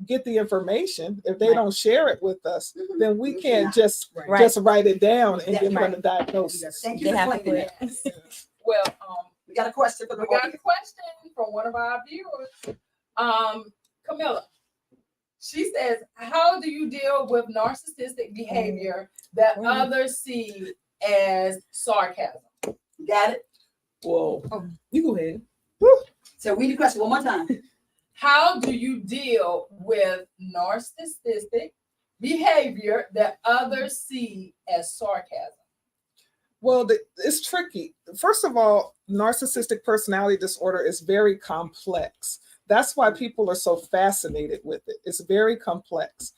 get the information, if they Right. don't share it with us, Mhm. then we can't just Right. write it down and That's give them right. a diagnosis. Thank They you for have to explaining put that. Well, We got a question for the we got a audience. question from one of our viewers. Camilla. She says, how do you deal with narcissistic behavior that others see as sarcasm? Got it? Whoa. You go ahead. So read the question one more time. How do you deal with narcissistic behavior that others see as sarcasm? Well, it's tricky. First of all, narcissistic personality disorder is very complex. That's why people are so fascinated with it. It's very complex.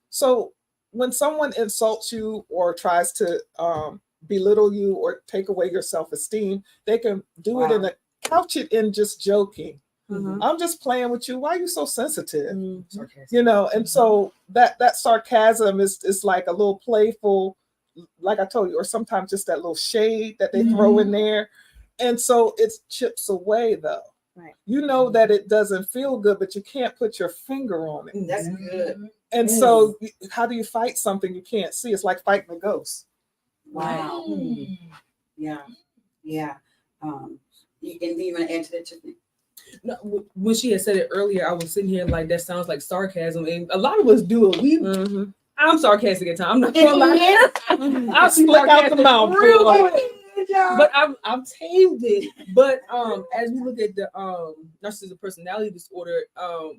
So when someone insults you or tries to belittle you or take away your self-esteem, they can do it in a couch it in just joking. I'm just playing with you. Why are you so sensitive? You know, and so that sarcasm is like a little playful, like I told you, or sometimes just that little shade that they throw in there. And so it chips away though. Right. You know that it doesn't feel good, but you can't put your finger on it. That's good. And so how do you fight something you can't see? It's like fighting a ghost. Wow. Yeah. Yeah. And do you want to add to that, Tiffany? No, when she had said it earlier, I was sitting here like that sounds like sarcasm, and a lot of us do it. I'm sarcastic at times. I'm not gonna lie. I'll be Slick out the sarcastic mouth, real boy. quick. But I've tamed it. But as we look at the narcissistic personality disorder,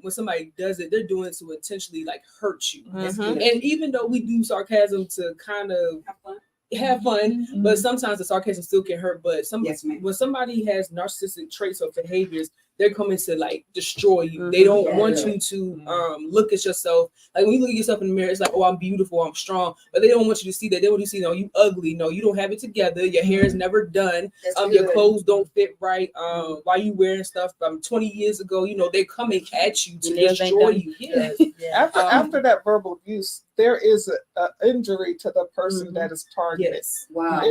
when somebody does it, they're doing it to intentionally like hurt you. And even though we do sarcasm to kind of have fun, but sometimes the sarcasm still can hurt. But when somebody has narcissistic traits or behaviors, they're coming to like destroy you. They don't want you to look at yourself. Like when you look at yourself in the mirror, it's like, oh, I'm beautiful, I'm strong. But they don't want you to see that. They want you to see, no, you ugly. No, you don't have it together. Your hair is never done. Your clothes don't fit right. Why you wearing stuff from 20 years ago? You know, they're coming at you to destroy you. Yes. After that verbal abuse, there is an injury to the person that is targeted. Yes. Wow.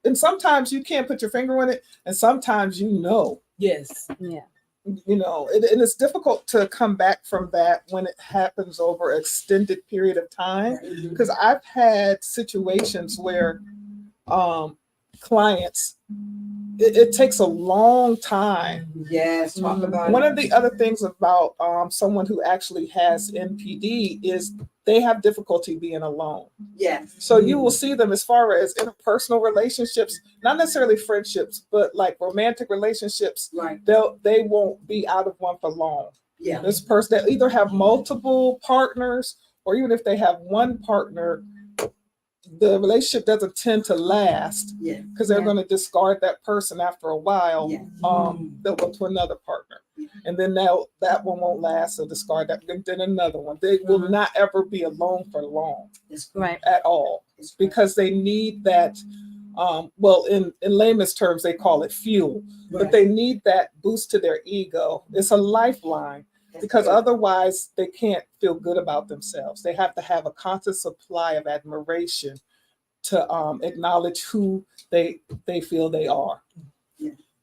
And sometimes you can't put your finger on it, and sometimes you know. Yes. Yeah. You know, and it's difficult to come back from that when it happens over an extended period of time. Because I've had situations where clients, it takes a long time. Yes, talk about One it. of the other things about someone who actually has NPD is they have difficulty being alone. Yes. So you will see them as far as interpersonal relationships, not necessarily friendships, but like romantic relationships. Right. They won't be out of one for long. Yeah. This person, they either have multiple partners, or even if they have one partner, the relationship doesn't tend to last Yeah. because they're going to discard that person after a while. Yeah. They'll go to another partner. And then that one won't last, so discard that. Then another one. They will not ever be alone for long Right. at all, because they need that. Well, in layman's terms, they call it fuel, but they need that boost to their ego. It's a lifeline, because otherwise they can't feel good about themselves. They have to have a constant supply of admiration to acknowledge who they feel they are.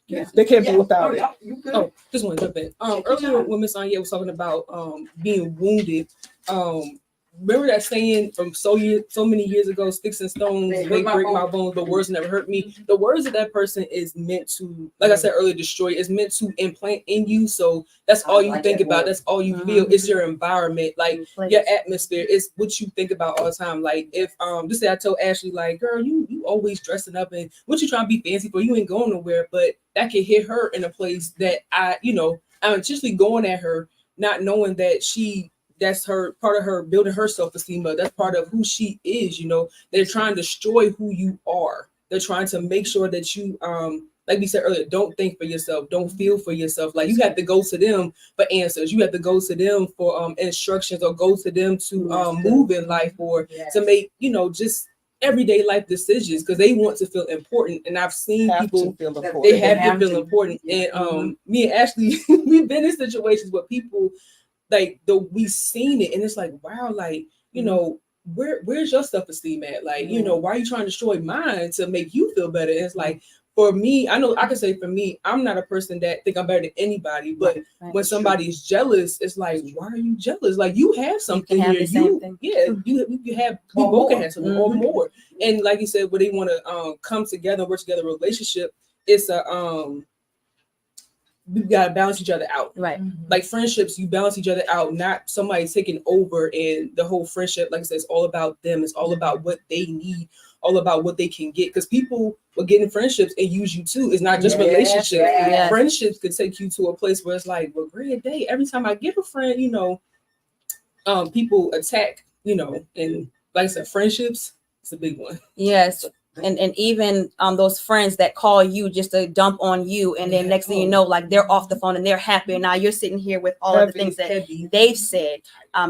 Yeah. They can't be without it. You good? Oh, just want to jump in. Earlier when Miss Anya was talking about being wounded, remember that saying from so many years ago, sticks and stones may break my bones, but words never hurt me. The words of that person is meant to, like I said earlier, destroy. Is meant to implant in you. So that's all you think about. That's all you feel. It's your environment, like your atmosphere. It's what you think about all the time. Like if just say I told Ashley, like, girl, you always dressing up, and what you trying to be fancy for? You ain't going nowhere. But that can hit her in a place that I'm intentionally going at her, not knowing that that's her part of her building her self-esteem, but that's part of who she is. They're trying to destroy who you are. They're trying to make sure that you like we said earlier, don't think for yourself, don't feel for yourself. Like you have to go to them for answers, you have to go to them for instructions, or go to them to move in life, or to make just everyday life decisions, because they want to feel important. And I've seen people feel important. they have to feel important. And me and Ashley, we've been in situations where people, like, we've seen it, and it's like, wow, like, where's your self-esteem at? Like, why are you trying to destroy mine to make you feel better? And it's like, for me, I know I can say for me, I'm not a person that think I'm better than anybody, but when somebody's jealous, it's like, why are you jealous? Like, you have something here. You have, we both can have something or more. And like you said, when they want to come together, work together, relationship, it's we gotta balance each other out. Right. Like friendships, you balance each other out, not somebody taking over. And the whole friendship, like I said, it's all about them. It's all about what they need, all about what they can get. Because people will get in friendships and use you too. It's not just relationships. Yes. Friendships could take you to a place where it's like, well, great day. Every time I get a friend, people attack, and like I said, friendships, it's a big one. Yes. And even those friends that call you just to dump on you, and then next thing you know, like they're off the phone and they're happy, and now you're sitting here with all of the things that they've said.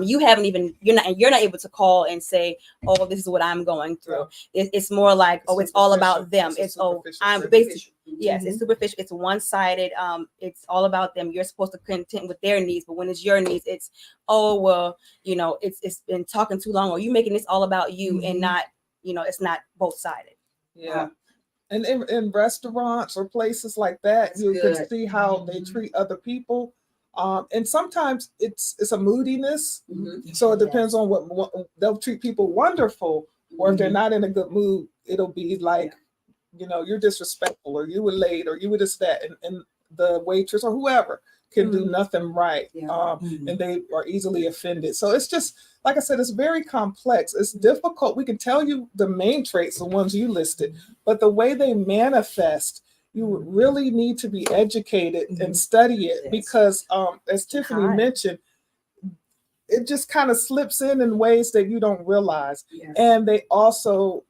You haven't even you're not able to call and say, oh, this is what I'm going through. It's more like, oh, it's all about them. It's I'm basically it's superficial. It's one-sided. It's all about them. You're supposed to contend with their needs, but when it's your needs, it's it's been talking too long, or you making this all about you and not. It's not both-sided. Yeah. And in restaurants or places like that, you can see how they treat other people. And sometimes it's a moodiness. So it depends on what they'll treat people wonderful, or if they're not in a good mood, it'll be like, you're disrespectful, or you were late, or you were this, that, and the waitress or whoever can do nothing right. And they are easily offended. So it's just, like I said, it's very complex. It's difficult. We can tell you the main traits, the ones you listed, but the way they manifest, you would really need to be educated and study it, because as Tiffany mentioned, it just kind of slips in ways that you don't realize. And they also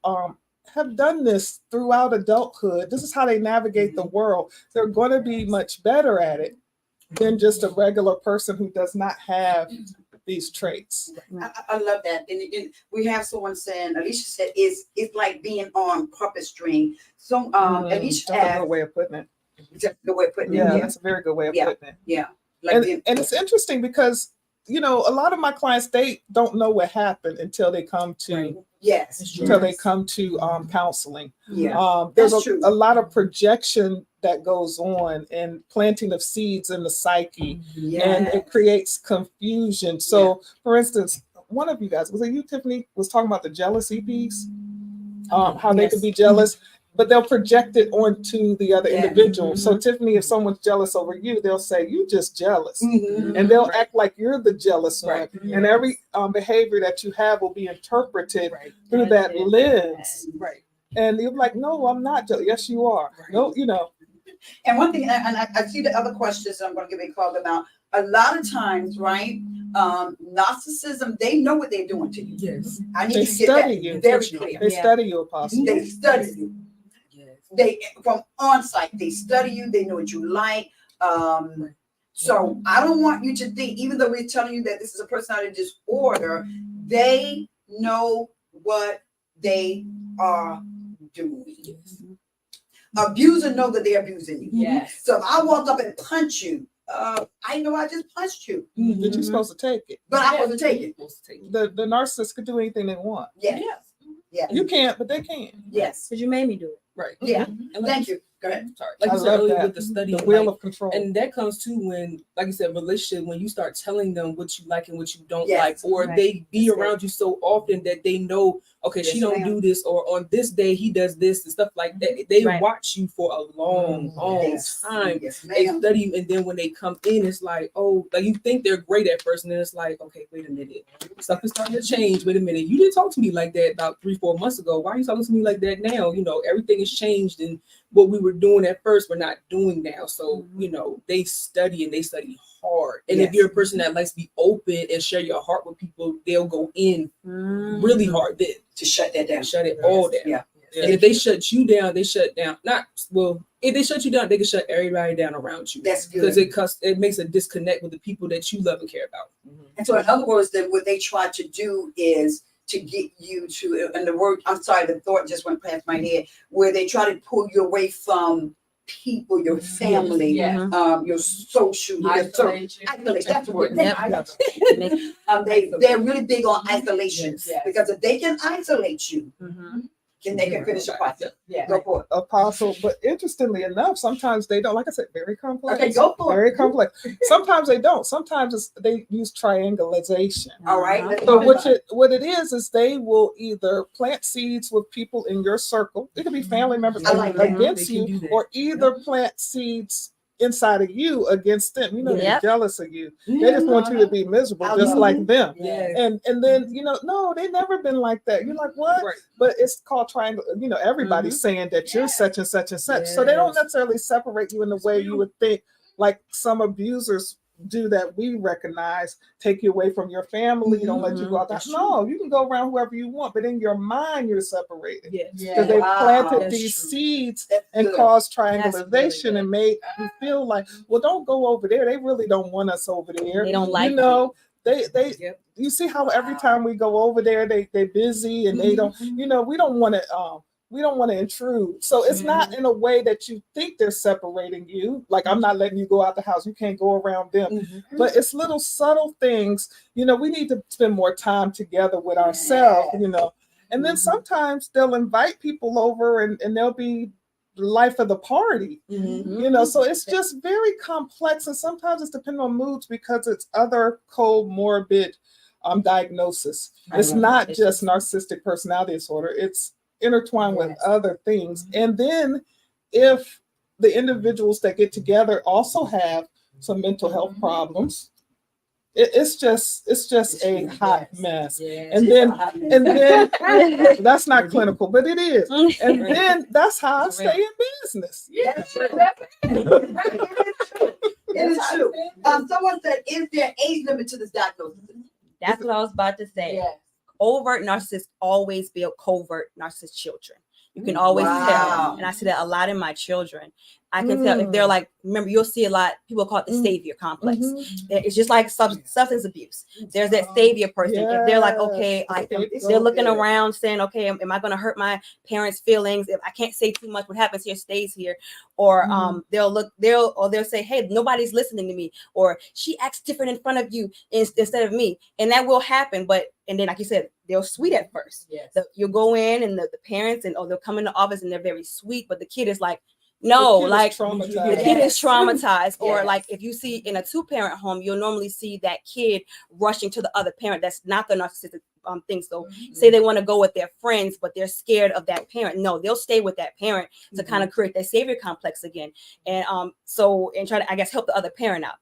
have done this throughout adulthood. This is how they navigate the world. They're going to be much better at it than just a regular person who does not have these traits. I love that. And we have someone saying, Alicia said, it's like being on puppet string. So Alicia that's a good way of putting it. That's a good way of putting it. Yeah, that's a very good way of putting it. Yeah. And it's interesting because, a lot of my clients, they don't know what happened until they come to counseling. There's a lot of projection that goes on, and planting of seeds in the psyche, and it creates confusion. So for instance, one of you guys, was it you, Tiffany, was talking about the jealousy piece, how they could be jealous, but they'll project it onto the other individual. So Tiffany, if someone's jealous over you, they'll say, you just jealous. And they'll act like you're the jealous one. And every behavior that you have will be interpreted through that lens. And you're like, no, I'm not jealous. Yes, you are. No, And one thing, and I see the other questions I'm going to give a call about. A lot of times, right? Narcissism, they know what they're doing to you. Yes. I need they to get study that you. very clear. They study you, Apostle. They study you. They from on site, they study you, they know what you like. So I don't want you to think, even though we're telling you that this is a personality disorder, they know what they are doing. Abuser know that they're abusing you. So if I walk up and punch you, I know I just punched you. But you're supposed to take it. But I'm supposed to take it. The narcissist could do anything they want. You can't, but they can. Yes. Because you made me do it. Right. Yeah. And Thank you. Go ahead. Sorry. Like you I said love earlier that. with the study, The wheel of control. and that comes too when, like you said, relationship, when you start telling them what you like and what you don't Yes. like, or they be around you so often that they know, okay, she don't do this, or on this day he does this and stuff like that. They watch you for a long time. Yes, They ma'am. study you, and then when they come in, it's like, oh, like you think they're great at first, and then it's like, okay, wait a minute, stuff is starting to change. Wait a minute, you didn't talk to me like that about 3-4 months ago. Why are you talking to me like that now? Everything has changed, and what we were doing at first, we're not doing now. So, they study, and they study hard. And if you're a person that likes to be open and share your heart with people, they'll go in really hard then To shut that down. shut it all down. Yeah. And if they shut you down, they shut down. If they shut you down, they can shut everybody down around you. That's good. Because it makes a disconnect with the people that you love and care about. And so in other words, then what they try to do is to get you to, and the thought just went past my head, where they try to pull you away from people, your family, your social, Isolate you. isolate. That's the word. Yep. They're really big on isolation, Yes. because if they can isolate you, they can finish the process. Go for it. Apostle, but interestingly enough, sometimes they don't. Like I said, very complex. Okay, go for it. Very complex. Sometimes they don't. Sometimes they use triangulation. All right. let's So talk about it. what it is they will either plant seeds with people in your circle. It could be family members I like that. against They can do you, that. or either plant seeds inside of you against them. They're Yep. jealous of you. They just want you to be miserable, I just love like them. Yes. And then no, they never been like that. You're like, what? Right. But it's called triangle. Everybody's saying that you're such and such and such. So they don't Yes. necessarily separate you in the way you would think, like some abusers do that we recognize take you away from your family, don't let you go out. That's No, you can go around whoever you want, but in your mind you're separated. Yes. Because they Wow. planted That's these true. seeds That's and good. caused really triangulation good. and made you feel like, well, don't go over there. They really don't want us over there. They don't like you know, they Yep. you see how every Wow. time we go over there, they're busy and they don't, you know, we don't want to intrude. So it's not in a way that you think they're separating you. Like, I'm not letting you go out the house. You can't go around them. But it's little subtle things. You know, we need to spend more time together with ourselves, you know. And then sometimes they'll invite people over and they'll be the life of the party. You know, so it's just very complex. And sometimes it's depending on moods because it's other comorbid diagnosis. It's not just narcissistic personality disorder. It's intertwined with other things. And then if the individuals that get together also have some mental health problems, it's just a hot mess. And then that's not clinical, but it is. And then that's how I stay in business. It is true. Someone said, is there age limit to this diagnosis? That's what I was about to say. Overt narcissists always build covert narcissist children. You can always Wow. tell. And I see that a lot in my children. I can tell if they're like, remember, you'll see a lot, people call it the savior complex. It's just like substance abuse. There's that savior person. If they're like, okay, like they're looking around saying, okay, am I going to hurt my parents' feelings? If I can't say too much, what happens here stays here. Or they'll say, hey, nobody's listening to me. Or she acts different in front of you instead of me. And that will happen. And then, like you said, they're sweet at first. You'll go in and the parents they'll come in the office and they're very sweet, but the kid is like, no, like the kid is traumatized. Or like if you see in a 2-parent home, you'll normally see that kid rushing to the other parent. That's not the narcissistic thing. So say they want to go with their friends, but they're scared of that parent. No, they'll stay with that parent to kind of create that savior complex again. And and try to, I guess, help the other parent out.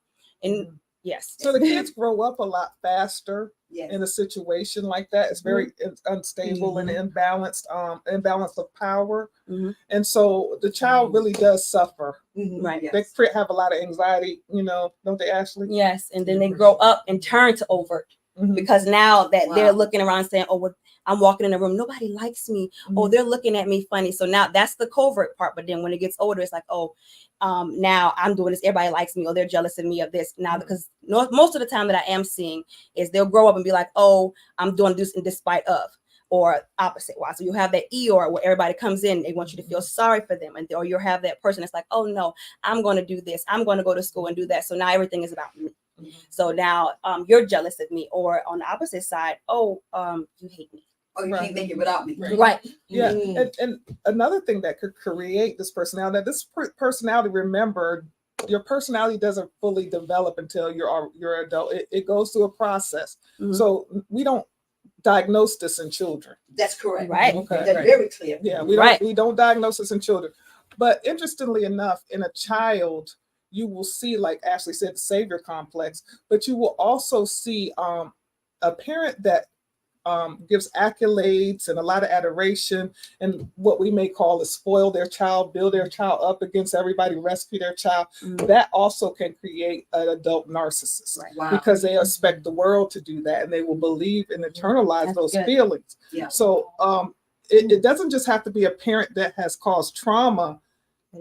And yes. So the kids grow up a lot faster in a situation like that. It's very unstable and imbalanced of power. And so the child really does suffer. Right. They have a lot of anxiety, you know, don't they, Ashley? Yes. And then they grow up and turn to overt. Because now that they're looking around saying, oh, well, I'm walking in the room, nobody likes me. Oh, they're looking at me funny. So now that's the covert part. But then when it gets older, it's like, oh, now I'm doing this. Everybody likes me, or they're jealous of me of this. Now, because most of the time that I am seeing is they'll grow up and be like, oh, I'm doing this in despite of, or opposite wise. So you have that Eeyore where everybody comes in, they want you to feel sorry for them. And or you'll have that person that's like, oh no, I'm going to do this. I'm going to go to school and do that. So now everything is about me. So now you're jealous of me. Or on the opposite side, oh, you hate me. Oh, you can't make it without me. Right. Yeah. And another thing that could create this personality, personality, remember, your personality doesn't fully develop until you're adult. It goes through a process. So we don't diagnose this in children. That's correct. Right. Okay. That's very clear. Yeah, we don't diagnose this in children. But interestingly enough, in a child, you will see, like Ashley said, the savior complex, but you will also see a parent that gives accolades and a lot of adoration, and what we may call is spoil their child, build their child up against everybody, rescue their child. That also can create an adult narcissist, because they expect the world to do that, and they will believe and internalize those feelings. So it doesn't just have to be a parent that has caused trauma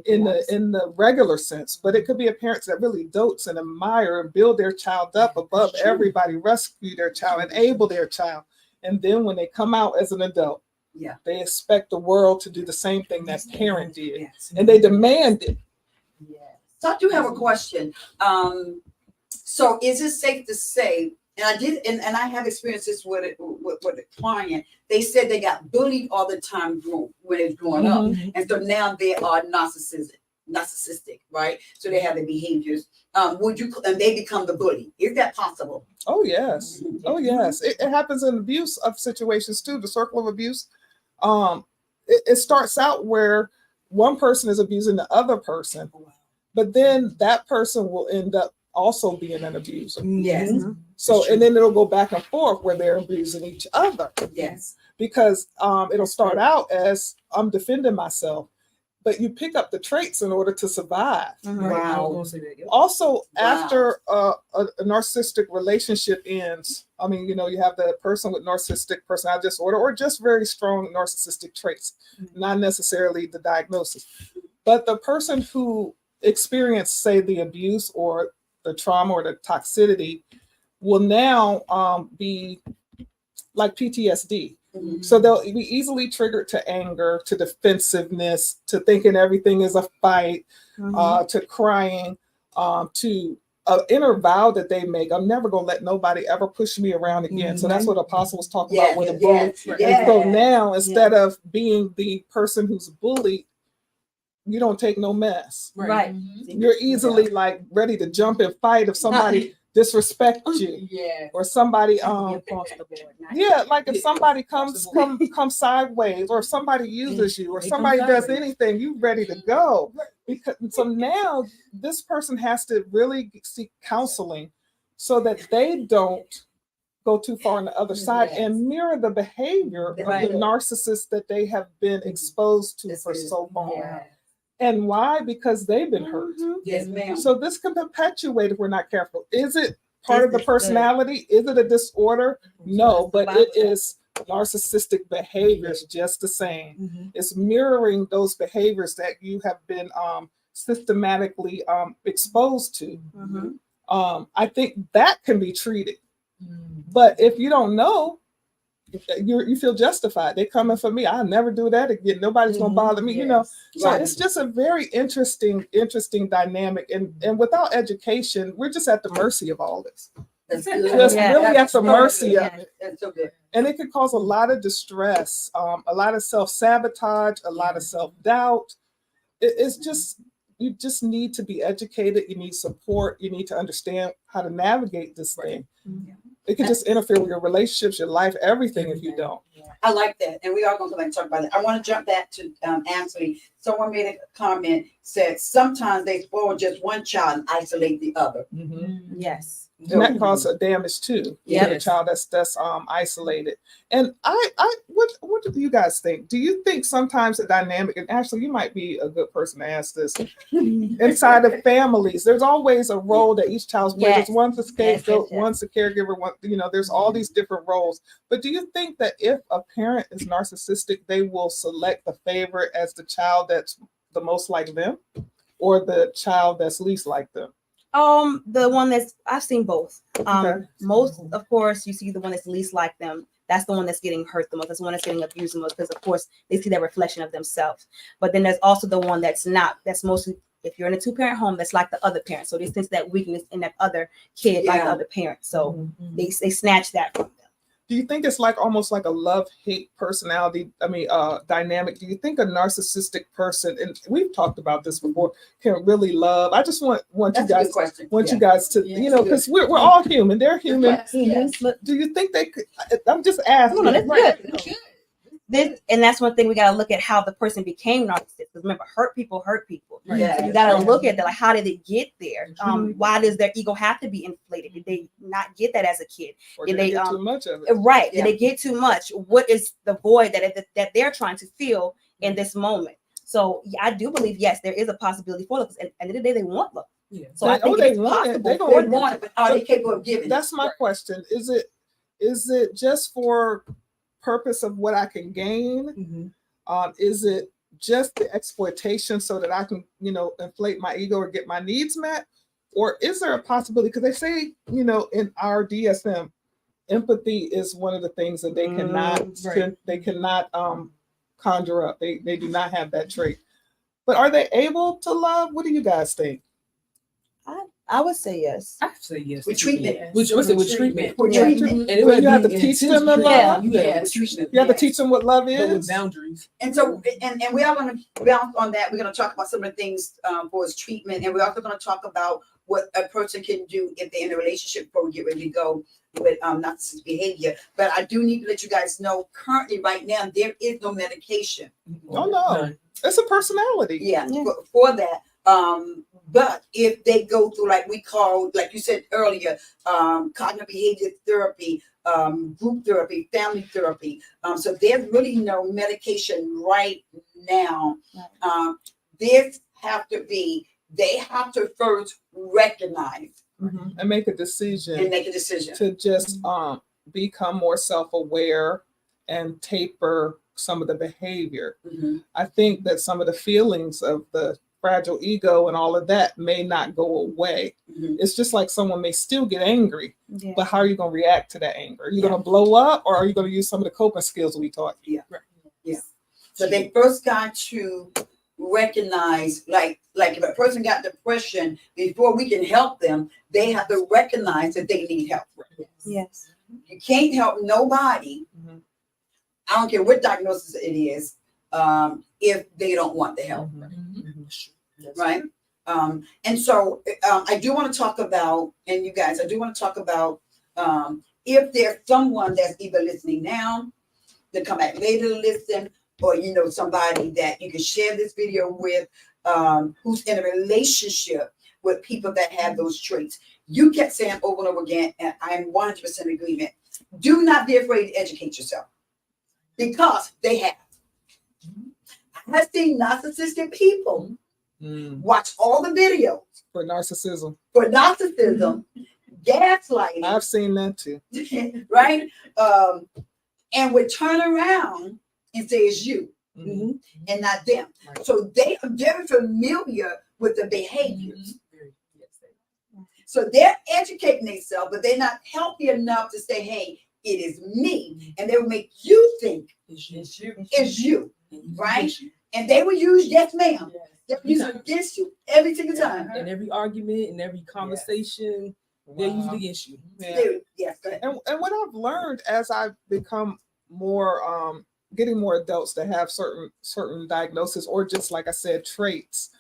in the regular sense, but it could be a parent that really dotes and admire and build their child up above everybody, rescue their child, enable their child. And then when they come out as an adult, they expect the world to do the same thing that parent did, and they demand it. So I do have a question. So is it safe to say, and I did, and I have experienced this with a client. They said they got bullied all the time when they was growing up, and so now they are narcissistic, right? So they have the behaviors. And they become the bully? Is that possible? Oh yes, oh yes. It happens in abuse of situations too. The circle of abuse. It starts out where one person is abusing the other person, but then that person will end up also being an abuser. Yes. So, and then it'll go back and forth where they're abusing each other. Yes. Because it'll start out as I'm defending myself. but you pick up the traits in order to survive. Mhm. Right. I Wow. was gonna say that. Yep. Also, Wow. after a narcissistic relationship ends, I mean, you have the person with narcissistic personality disorder or just very strong narcissistic traits, not necessarily the diagnosis. But the person who experienced, say, the abuse or the trauma or the toxicity will now be like PTSD. Mhm. So they'll be easily triggered to anger, to defensiveness, to thinking everything is a fight, Mhm. to crying, to an inner vow that they make. I'm never going to let nobody ever push me around again. So that's what Apostle was talking about with the bully. Yes, Right. And so yes. now, instead of being the person who's bullied, you don't take no mess. Right. You're easily like ready to jump and fight if somebody disrespects you Yeah. or somebody Across the board. not- yeah, like if somebody Across comes the board. come sideways or if somebody uses you or They come somebody does sideways. anything, you ready to go. Because so now this person has to really seek counseling so that they don't go too far on the other side Yes. and mirror the behavior Right. of the narcissist that they have been exposed to That's for good. so long. Yeah. And why? Because they've been hurt. Mhm. Yes, ma'am. So this can perpetuate if we're not careful. Is it part This of the is good. personality? Is it a disorder? No, but Bible it is narcissistic behaviors just the same. Mhm. It's mirroring those behaviors that you have been systematically exposed to. Mhm. I think that can be treated. Mm. But if you don't know, you feel justified. They're coming for me. I'll never do that again. Nobody's gonna Mhm. bother me. Yes. So Right. it's just a very interesting dynamic. And without education, we're just at the mercy of all this. That's good. Just Yeah. really at the That's so mercy good. of it. That's so good. And it can cause a lot of distress, a lot of self-sabotage, a lot of self-doubt. It's just, you just need to be educated. You need support. You need to understand how to navigate this thing. Mhm. It can just interfere with your relationships, your life, everything if you don't. I like that, and we are going to come back and talk about it. I want to jump back to Anthony. Someone made a comment, said sometimes they spoil just one child and isolate the other. Yes. And that causes damage too. Yep. The child that's isolated. And what do you guys think? Do you think sometimes the dynamic, and Ashley, you might be a good person to ask this, inside of families, there's always a role that each child's plays. Yes. There's one's a scapegoat, Yes. one's a caregiver, one, there's all these different roles. But do you think that if a parent is narcissistic, they will select the favorite as the child that's the most like them, or the child that's least like them? The one that's I've seen both. Okay. Most, of course, you see the one that's least like them. That's the one that's getting hurt the most. That's the one that's getting abused the most because, of course, they see that reflection of themselves. But then there's also the one that's not. That's mostly if you're in a two-parent home, that's like the other parent. So they sense that weakness in that other kid, like the Yeah. other parent. So they snatch that from them. Do you think it's like almost like a love-hate personality? Dynamic. Do you think a narcissistic person, and we've talked about this before, can really love? I just want That's you a guys good question. you guys to Yeah. because we're all human. They're human. Yes, yes. But Do you think they could? I'm just asking. No, that's good. Good. And that's one thing we got to look at how the person became narcissistic. Because remember, hurt people hurt people. Yeah. So you got to look at that. Like, how did they get there? Mhm. Why does their ego have to be inflated? Did they not get that as a kid? Or Did did they they, get too much of it? Right? Yeah. Did they get too much? What is the void that they're trying to fill in this moment? So I do believe yes, there is a possibility for them. Because at the end of the day, they want love. Yeah. So I think they it's want it. possible. They for gonna They them. want it, but are they capable of giving? That's my question. Is it just for purpose of what I can gain? Mhm. Is it just the exploitation so that I can, inflate my ego or get my needs met? Or is there a possibility? Because they say, in our DSM, empathy is one of the things that they cannot conjure up. They do not have that trait. But are they able to love? What do you guys think? I would say yes. I say yes. With treatment. With treatment. With Yeah. treatment. And it Well, would you have to be teach intense them to treatment. love. You gotta Yes. treat them. You have to Yes. teach them what love But with is. boundaries. And so, and we are going to bounce on that. We're going to talk about some of the things for his treatment, and we're also going to talk about what a person can do if they're in a relationship before we get ready to go with narcissistic behavior. But I do need to let you guys know, currently, right now, there is no medication. Oh, no. None. It's a personality. Yeah, Yeah. for that. But if they go through, like we call, like you said earlier, cognitive behavior therapy, group therapy, family therapy. So there's really no medication right now, Right. they have to first recognize And make a decision and make a decision. to just become more self-aware and taper some of the behavior. Mhm. I think that some of the feelings of the fragile ego and all of that may not go away. Mhm. It's just like someone may still get angry, Yeah. but how are you going to react to that anger? Are you Yeah. going to blow up, or are you going to use some of the coping skills we taught? So they first got to recognize, like if a person got depression, before we can help them, they have to recognize that they need help. Yes. You can't help nobody. Mhm. I don't care what diagnosis it is, if they don't want the help, right? And so I do want to talk about, and you guys, I do want to talk about if there's someone that's either listening now, to come back later to listen, or somebody that you can share this video with, who's in a relationship with people that have those traits. You kept saying over and over again, and I'm 100% in agreement. Do not be afraid to educate yourself, because they have. I have seen narcissistic people watch all the videos For narcissism. for narcissism, gaslighting, I've seen that too. right? And would turn around and say it's you Mhm. and not them. Right. So they are very familiar with the behaviors. So they're educating themselves, but they're not healthy enough to say, hey, it is me. And they will make you think it's you, right? And they will use yes, ma'am. They will use it against you every single time. In every argument, in every conversation, they're Wow. usually against you. Yeah. Yes, go ahead. And what I've learned as I've become more getting more adults that have certain diagnoses, or just like I said, traits,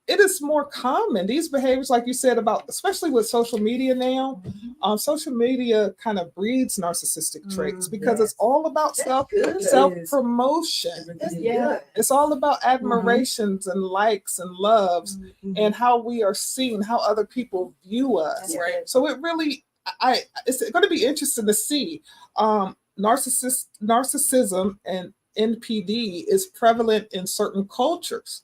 it is more common. These behaviors, like you said, about especially with social media now, social media kind of breeds narcissistic traits because it's all about That's good. self promotion. That's Yeah. good. It's all about admirations and likes and loves and how we are seen, how other people view us. That's Yeah. good. So it really, it's going to be interesting to see. Narcissism and NPD is prevalent in certain cultures,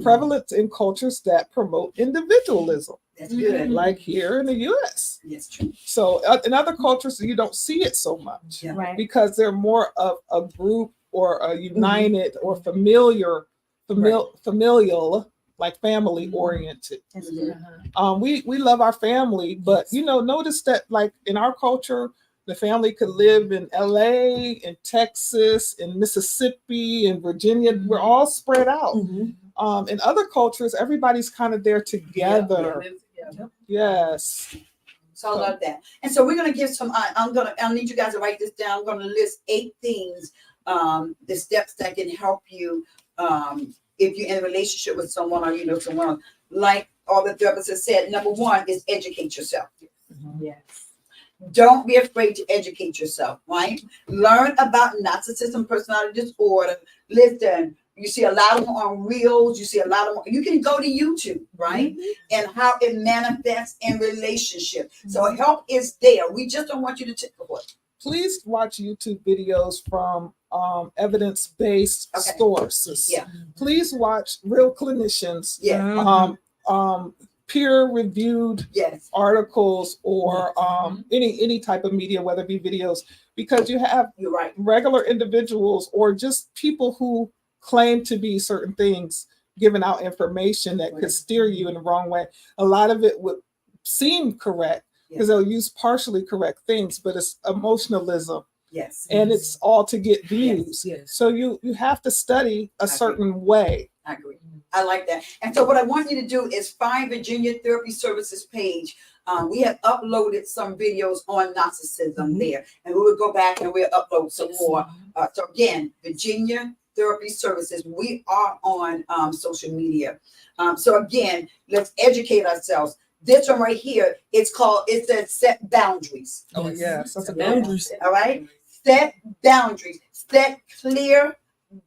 prevalent in cultures that promote individualism, That's good. like here in the U.S. Yes, true. So in other cultures, you don't see it so much Yeah. Right. because they're more of a group or a united or familial, like family oriented. That's Mhm. good. We love our family, but notice that like in our culture, the family could live in LA, in Texas, in Mississippi, in Virginia. We're all spread out. In other cultures, everybody's kind of there together. Yes. So I love that. And so we're gonna give some. I'll need you guys to write this down. I'm gonna list 8 things, the steps that can help you if you're in a relationship with someone or someone. Like all the therapists have said, number 1 is educate yourself. Yes. Don't be afraid to educate yourself, right? Learn about narcissism, personality disorder. Listen, you see a lot of them on Reels. You see a lot of them. You can go to YouTube, right? And how it manifests in relationship. So help is there. We just don't want you to take away. Please watch YouTube videos from evidence-based Okay. sources. Yeah. Please watch real clinicians, Yeah. peer-reviewed Yes. articles, or any type of media, whether it be videos, because you have You're right. regular individuals or just people who claim to be certain things giving out information that could steer you in the wrong way. A lot of it would seem correct because they'll use partially correct things, but it's emotionalism Yes. and it's all to get views. Yes. So you have to study a certain way. I agree. I like that. And so what I want you to do is find Virginia Therapy Services page. We have uploaded some videos on narcissism there, and we will go back and we'll upload some more. So again, Virginia Therapy Services. We are on social media. So again, let's educate ourselves. This one right here, it says set boundaries. Oh yes, that's a good Boundaries. All right? Set boundaries. Set clear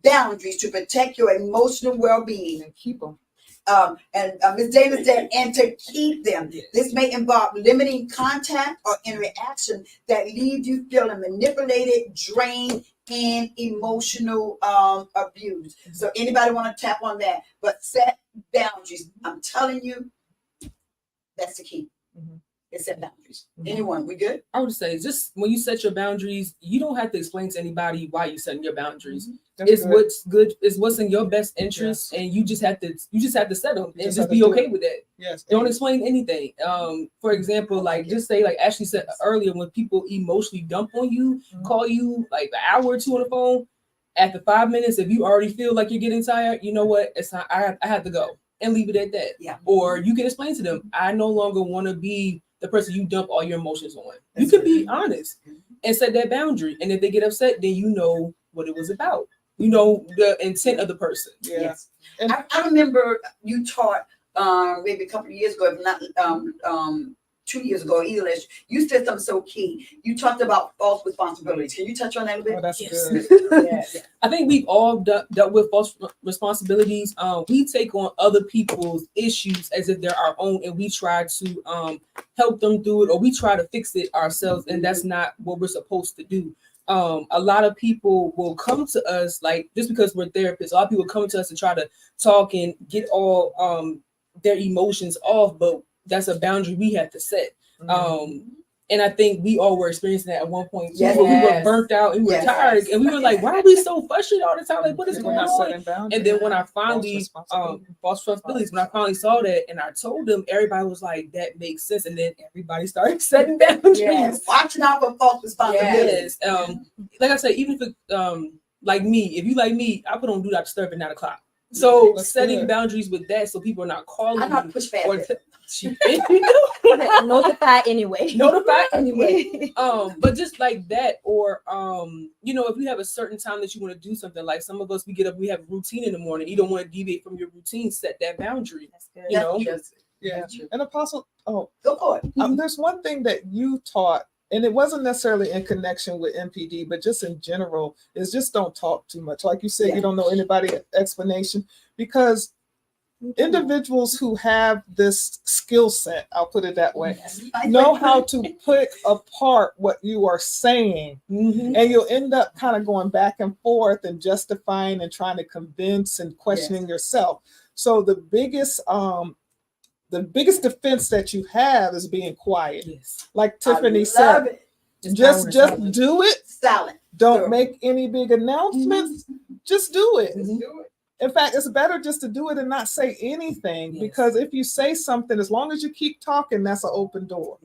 boundaries to protect your emotional well-being. and keep them. And Ms. Davis said, and to keep them. This may involve limiting contact or interaction that leave you feeling manipulated, drained, and emotional abuse. So anybody want to tap on that? But set boundaries. I'm telling you, that's the key. Mhm. It's set boundaries. Mhm. Anyone, we good? I would say just when you set your boundaries, you don't have to explain to anybody why you're setting your boundaries. That's It's good. what's good, it's what's in your best interest, and you just have to set them and just just have to be do okay it. with that. Yes. Don't explain anything. For example, like just say, like Ashley said earlier, when people emotionally dump on you, Mhm. call you like an hour or two on the phone, after 5 minutes, if you already feel like you're getting tired, you know what? It's not. I have to go and leave it at that. Yeah. Or you can explain to them, I no longer want to be the person you dump all your emotions on. You That's can good. be honest and set that boundary. And if they get upset, then you know what it was about. You know the intent of the person. Yeah. Yes. And- I remember you taught maybe a couple of years ago, if not 2 years ago, either last, you said something so key. You talked about false responsibilities. Can you touch on that a Oh, bit? that's Yes. good. Yes. I think we've all dealt with false responsibilities. We take on other people's issues as if they're our own, and we try to help them through it, or we try to fix it ourselves, and that's not what we're supposed to do. A lot of people will come to us, like, just because we're therapists, a lot of people come to us and try to talk and get all their emotions off, but that's a boundary we have to set. And I think we all were experiencing that at one point too, Yes. where we were burnt out and we were Yes. tired, and we were like, why are we so frustrated all the time? Like, what is We're going not on? setting boundaries. And then when I finally false responsibilities, when I finally saw that and I told them, everybody was like, that makes sense. And then everybody started setting boundaries. Yes. Watching out for false responsibilities. Yes. Like I said, even if like me, if you like me, I put on do not disturb at 9 o'clock. So That's setting good. boundaries with that, so people are not calling I know how to you push past or it. Notify anyway. notify anyway. But just like that, or if you have a certain time that you want to do something, like some of us, we get up, we have a routine in the morning. You don't want to deviate from your routine. Set that boundary. That's good. You know. Yeah. That's true. And Apostle, Go for it. there's one thing that you taught, and it wasn't necessarily in connection with MPD, but just in general, is just don't talk too much. Like you said, Yeah. you don't know anybody's explanation, because individuals who have this skill set, I'll put it that way, know how to pick apart what you are saying, Mm-hmm. and you'll end up kind of going back and forth and justifying and trying to convince and questioning yourself. So the biggest defense that you have is being quiet. Yes. Like I Tiffany love said, it. just do it. Silent. Don't Sure. make any big announcements. Just do it. Mhm. Do it. In fact, it's better just to do it and not say anything, Yes. because if you say something, as long as you keep talking, that's an open door.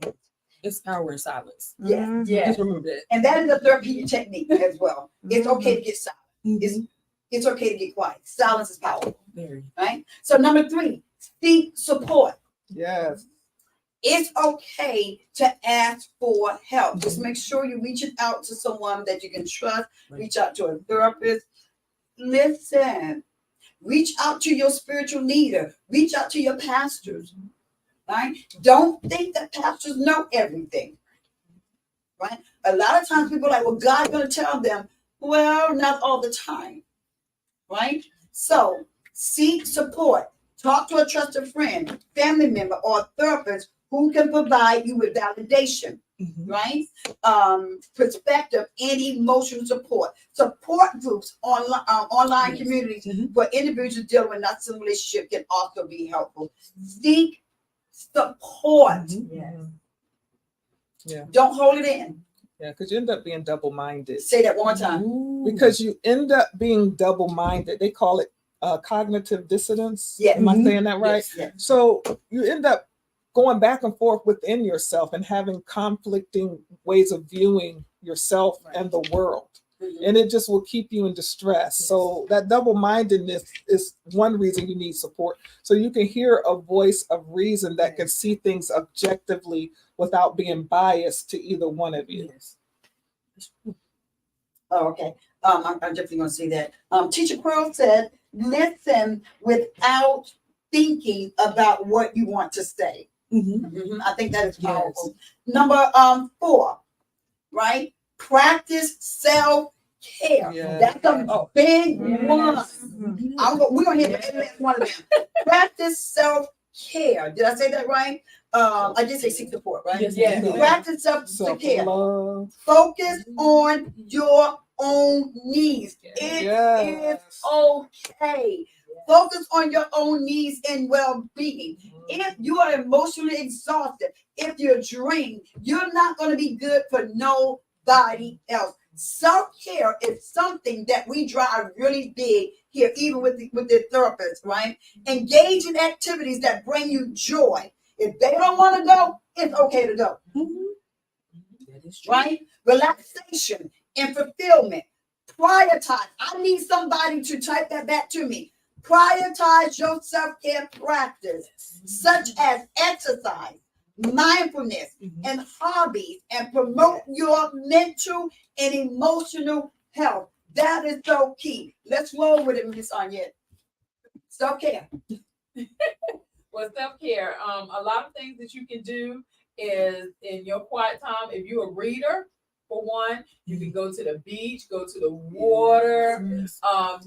It's power in silence. Yes. Mhm. Yeah. Just remember that. And that is a therapeutic technique as well. It's okay to get silent. Mhm. It's okay to get quiet. Silence is powerful, Very. right? So number 3, seek support. Yes. It's okay to ask for help. Just make sure you're reaching out to someone that you can trust. Right. Reach out to a therapist. Listen. Reach out to your spiritual leader. Reach out to your pastors. Right? Don't think that pastors know everything. Right? A lot of times people are like, well, God's going to tell them. Well, not all the time. Right? So seek support. Talk to a trusted friend, family member, or therapist who can provide you with validation, Mhm. right? Perspective and emotional support. Support groups, online Yes. communities Mhm. for individuals dealing with narcissistic relationship can also be helpful. Seek support. Mhm. Yeah. Don't hold it in. Yeah, because you end up being double-minded. Say that one more time. Ooh. Because you end up being double-minded. They call it cognitive dissonance. Yeah. Am I Mhm. saying that right? Yes, yes. So you end up going back and forth within yourself and having conflicting ways of viewing yourself and the world. Mhm. And it just will keep you in distress. Yes. So that double-mindedness is one reason you need support. So you can hear a voice of reason that can see things objectively without being biased to either one of you. Yes. Oh, okay. I'm definitely going to see that. Teacher Quirrell said, listen without thinking about what you want to say. Mhm. I think that is Yes. powerful. Number 4, right? Practice self-care. Yeah. That's a big one. Mhm. We're going to hit every last one of them. Practice self-care. Did I say that right? I did say seek support, right? Yes. Yes. Yes. Practice self-care. Self-love. Focus on your own needs. It Yes. is okay. Focus on your own needs and well-being. If you are emotionally exhausted, if you're drained, you're not going to be good for nobody else. Self-care is something that we drive really big here, even with the therapist, right? Engage in activities that bring you joy. If they don't want to go, it's okay to go. That is true. Right? Relaxation and fulfillment. Prioritize. I need somebody to type that back to me. Prioritize your self-care practice, such as exercise, mindfulness, and hobbies, and promote your mental and emotional health. That is so key. Let's roll with it, Miss Anya. Self-care. Well, self-care, a lot of things that you can do is in your quiet time. If you're a reader, for one, you can go to the beach, go to the water,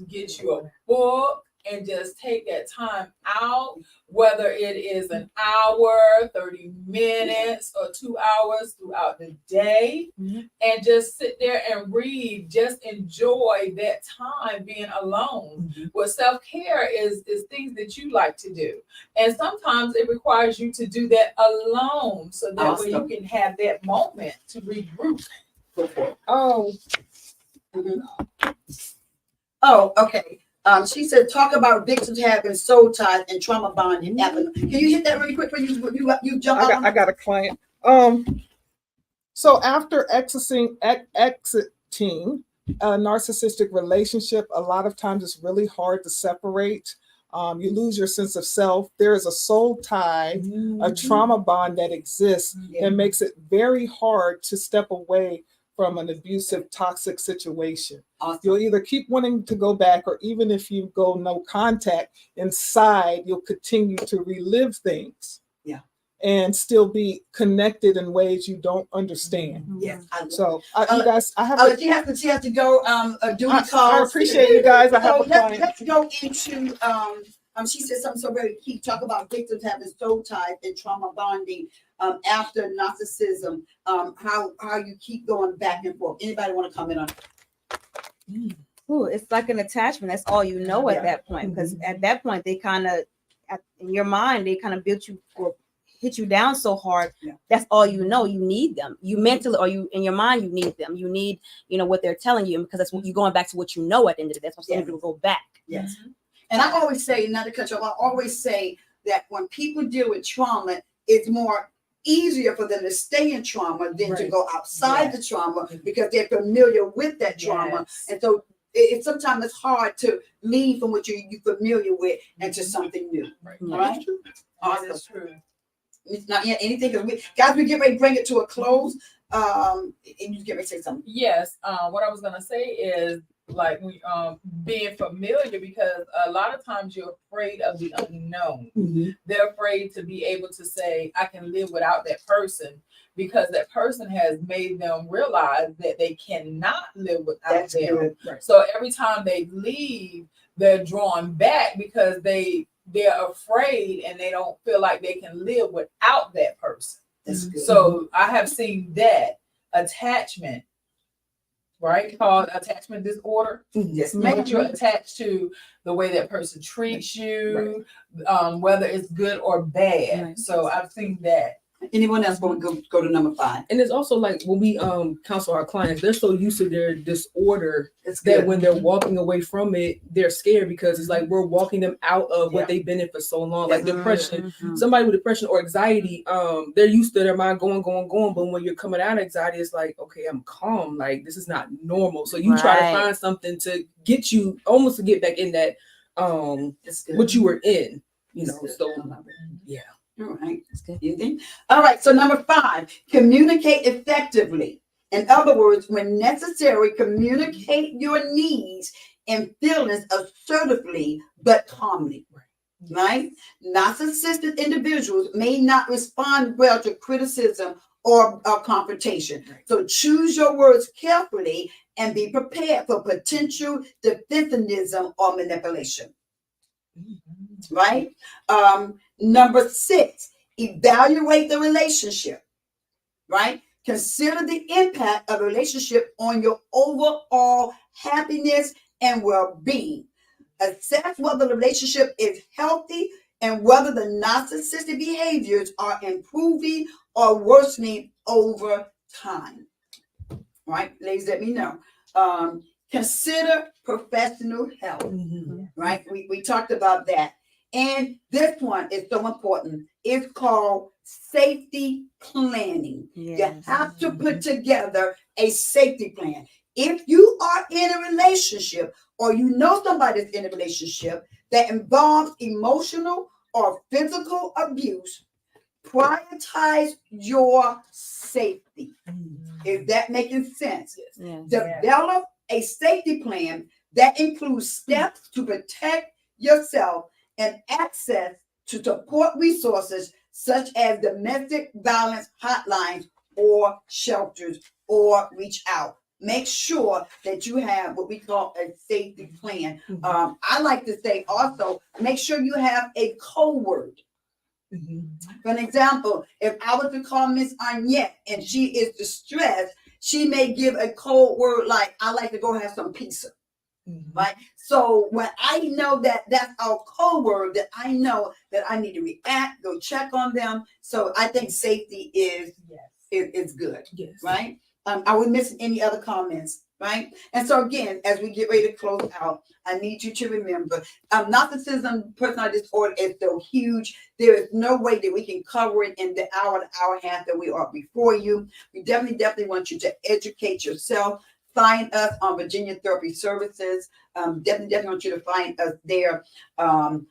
get you a book, and just take that time out, whether it is an hour, 30 minutes, or 2 hours throughout the day, and just sit there and read. Just enjoy that time being alone. Well, self-care is things that you like to do. And sometimes it requires you to do that alone, so that way you can have that moment to regroup. Oh, okay. She said, talk about victims having soul ties and trauma bonding. Can you hit that really quick when you jump on? I got a client. So after exiting a narcissistic relationship, a lot of times it's really hard to separate. You lose your sense of self. There is a soul tie, a trauma bond that exists that makes it very hard to step away from an abusive, toxic situation. Awesome. You'll either keep wanting to go back, or even if you go no contact, inside you'll continue to relive things. Yeah. And still be connected in ways you don't understand. Yes. So you guys, I have. She has to go do the calls. I appreciate you guys. I have a client. Let's go into she said something so very key. Talk about victims having soul ties and trauma bonding after narcissism. How you keep going back and forth. Anybody want to comment on it? Ooh, it's like an attachment. That's all you know at that point. Because at that point, they kind of, in your mind, they kind of built you or hit you down so hard. Yeah. That's all you know. You need them. You mentally, or you in your mind, you need them. You need, what they're telling you, because that's what you're going back to what you know at the end of the day. That's why some people go back. Yes. And I always say, not to cut you off, I always say that when people deal with trauma, it's more easier for them to stay in trauma than to go outside the trauma, because they're familiar with that trauma. And so sometimes it's hard to leave from what you're familiar with into something new. Right? Awesome. That's true. It's not yet anything, because guys, we get ready to bring it to a close. And you get ready to say something. Yes. What I was gonna say is, like, we being familiar, because a lot of times you're afraid of the unknown. They're afraid to be able to say, I can live without that person, because that person has made them realize that they cannot live without them. Right. So every time they leave, they're drawn back because they're afraid, and they don't feel like they can live without that person. That's good. So I have seen that attachment, right, called attachment disorder. Yes, Make you attached to the way that person treats you, whether it's good or bad. Right. So I've seen that. Anyone else want to go to number 5? And it's also like when we counsel our clients, they're so used to their disorder It's that good. when they're walking away from it, they're scared, because it's like we're walking them out of what they've been in for so long, like depression. Somebody with depression or anxiety, they're used to their mind going, but when you're coming out of anxiety, it's like, okay, I'm calm, like this is not normal. So you try to find something to get you almost to get back in that what you were in, so yeah. All right. That's good. Anything? All right. So number 5, communicate effectively. In other words, when necessary, communicate your needs and feelings assertively but calmly. Right? Narcissistic individuals may not respond well to criticism or confrontation. So choose your words carefully and be prepared for potential defensivism or manipulation. Right? Number 6, evaluate the relationship. Right? Consider the impact of a relationship on your overall happiness and well-being. Assess whether the relationship is healthy and whether the narcissistic behaviors are improving or worsening over time. Right, ladies, let me know. Consider professional help. Right, we talked about that. And this one is so important. It's called safety planning. You have to put together a safety plan. If you are in a relationship or you know somebody that's in a relationship that involves emotional or physical abuse, prioritize your safety. Is that making sense? Yes. Develop a safety plan that includes steps to protect yourself and access to support resources such as domestic violence hotlines or shelters, or reach out. Make sure that you have what we call a safety plan. I like to say also, make sure you have a code word. For an example, if I was to call Miss Annette and she is distressed, she may give a code word like, I like to go have some pizza. Right? So when I know that that's our code word, that I know that I need to react, go check on them. So I think safety is good. Yes. Right? Are we missing any other comments? Right? And so again, as we get ready to close out, I need you to remember, narcissism, personality disorder is so huge. There is no way that we can cover it in the hour and a half that we are before you. We definitely want you to educate yourself. Find us on Virginia Therapy Services. Definitely want you to find us there.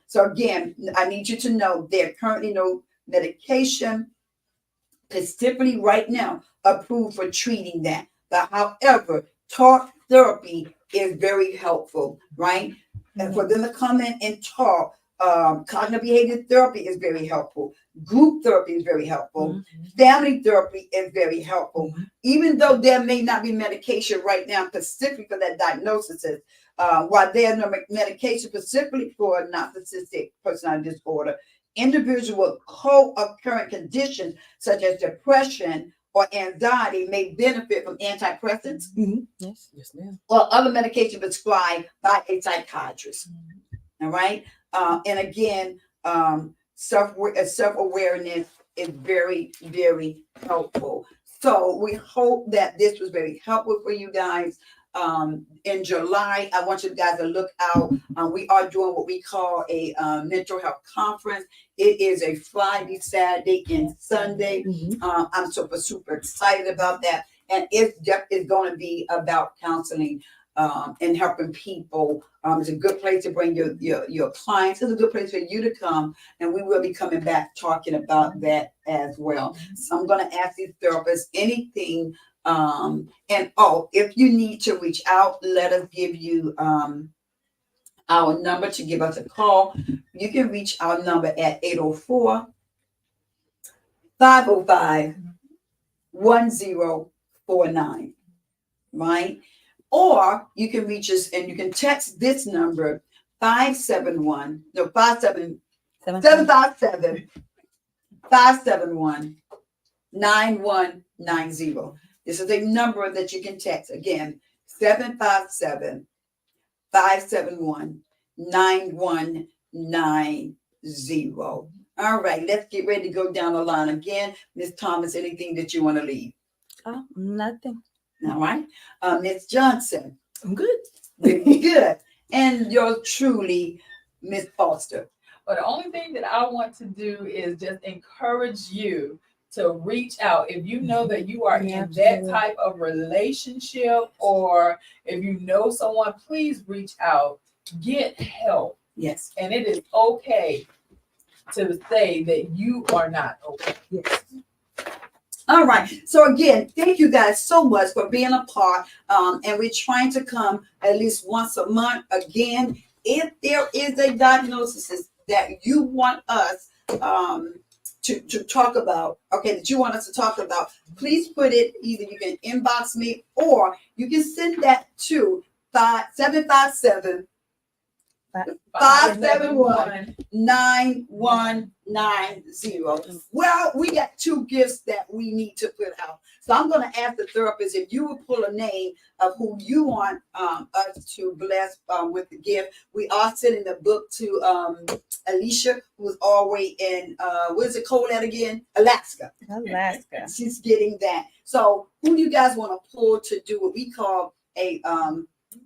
So again, I need you to know there currently no medication specifically right now approved for treating that. But however, talk therapy is very helpful, right? And for them to come in and talk, cognitive behavior therapy is very helpful. Group therapy is very helpful. Family therapy is very helpful. Even though there may not be medication right now specifically for that diagnosis, while there's no medication specifically for narcissistic personality disorder, individuals with co-occurring conditions such as depression or anxiety may benefit from antidepressants Yes. Yes, ma'am. or other medication prescribed by a psychiatrist. All right. And again, self-awareness is very, very helpful. So we hope that this was very helpful for you guys. In July, I want you guys to look out. We are doing what we call a mental health conference. It is a Friday, Saturday, and Sunday. I'm super excited about that. And it's going to be about counseling and helping people. It's a good place to bring your clients. It's a good place for you to come. And we will be coming back talking about that as well. So I'm going to ask these therapists anything. And if you need to reach out, let us give you our number to give us a call. You can reach our number at 804-505-1049, right? Or you can reach us and you can text this number 757-571-9190. This is a number that you can text. Again, 757-571-9190. All right, let's get ready to go down the line again. Ms. Thomas, anything that you want to leave? Oh, nothing. All right. Ms. Johnson. I'm good. Very good. And you're truly Miss Foster. But the only thing that I want to do is just encourage you to reach out. If you know that you are in that type of relationship, or if you know someone, please reach out. Get help. Yes. And it is okay to say that you are not okay. Yes. All right. So again, thank you guys so much for being a part. And we're trying to come at least once a month. Again, if there is a diagnosis that you want us to talk about, okay, that you want us to talk about, please put it, either you can inbox me or you can send that to 757 571-9190. Well, we got two gifts that we need to put out. So I'm going to ask the therapist if you would pull a name of who you want us to bless with the gift. We are sending the book to Alicia, who's all the way in, where's it cold at again? Alaska. Alaska. She's getting that. So who do you guys want to pull to do what we call a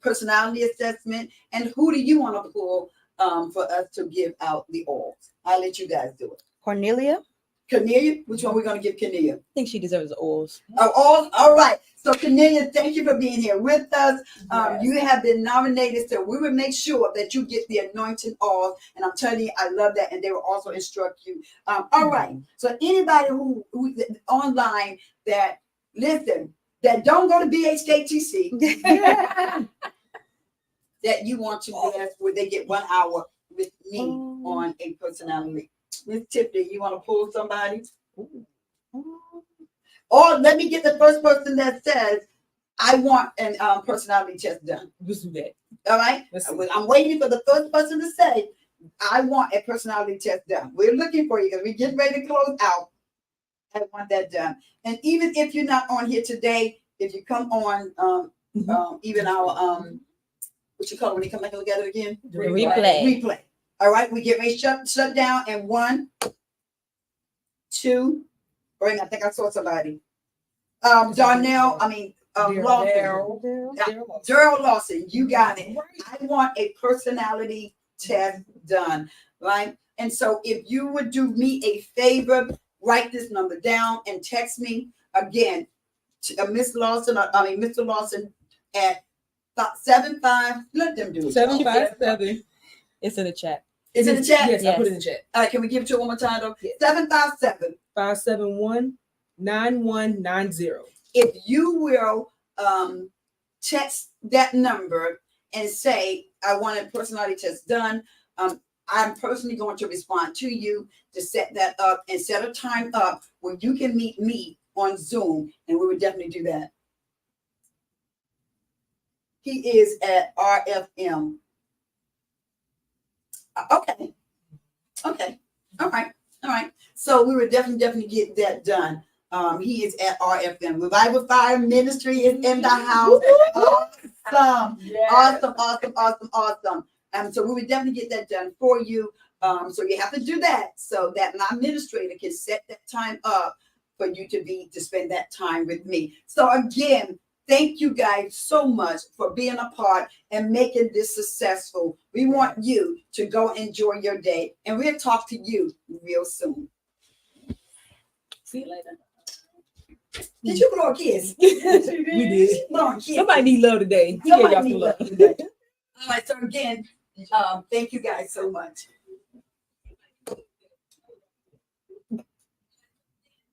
personality assessment? And who do you want to pull for us to give out the oils? I'll let you guys do it. Cornelia. Cornelia, which one we're going to give Cornelia? I think she deserves the oils. Oh, all right. So Cornelia, thank you for being here with us. Yes. You have been nominated, so we will make sure that you get the anointing oil. And I'm telling you, I love that. And they will also instruct you. All right. So anybody who online that listen, that don't go to BHKTC, that you want to bless, where they get 1 hour with me on a personality. Miss Tiffany, you want to pull somebody? Or let me get the first person that says, I want a personality test done. Let's do that. All right? Let's see. I'm waiting for the first person to say, I want a personality test done. We're looking for you because we're getting ready to close out. I want that done. And even if you're not on here today, if you come on even our what you call it when you come back and look at it again? The replay. Replay. All right, we get ready to shut down in 1, 2. Wait, I think I saw somebody. Darnell, Lawson. Daryl Lawson, you got it. I want a personality test done, right? And so if you would do me a favor, write this number down and text me again, Miss Lawson, Mr. Lawson at 75. Let them do it. 757. It's in the chat. Is it in the chat? Yes, I Yes. put it in the chat. All right, can we give it to you one more time though? Yes. 757-571-9190. 571-9190. If you will text that number and say, I want a personality test done, I'm personally going to respond to you to set that up and set a time up where you can meet me on Zoom, and we would definitely do that. He is at RFM. Okay. All right. So we would definitely get that done. He is at RFM. Revival Fire Ministry is in the house. Awesome. Yes. Awesome. So we would definitely get that done for you. So you have to do that so that my administrator can set that time up for you to spend that time with me. So again, thank you guys so much for being a part and making this successful. We want you to go enjoy your day, and we'll talk to you real soon. See you later. Did you blow a kiss? We did. Blow a kiss. Somebody need love today. He gave y'all Somebody some need love. love today. All right. So again, thank you guys so much.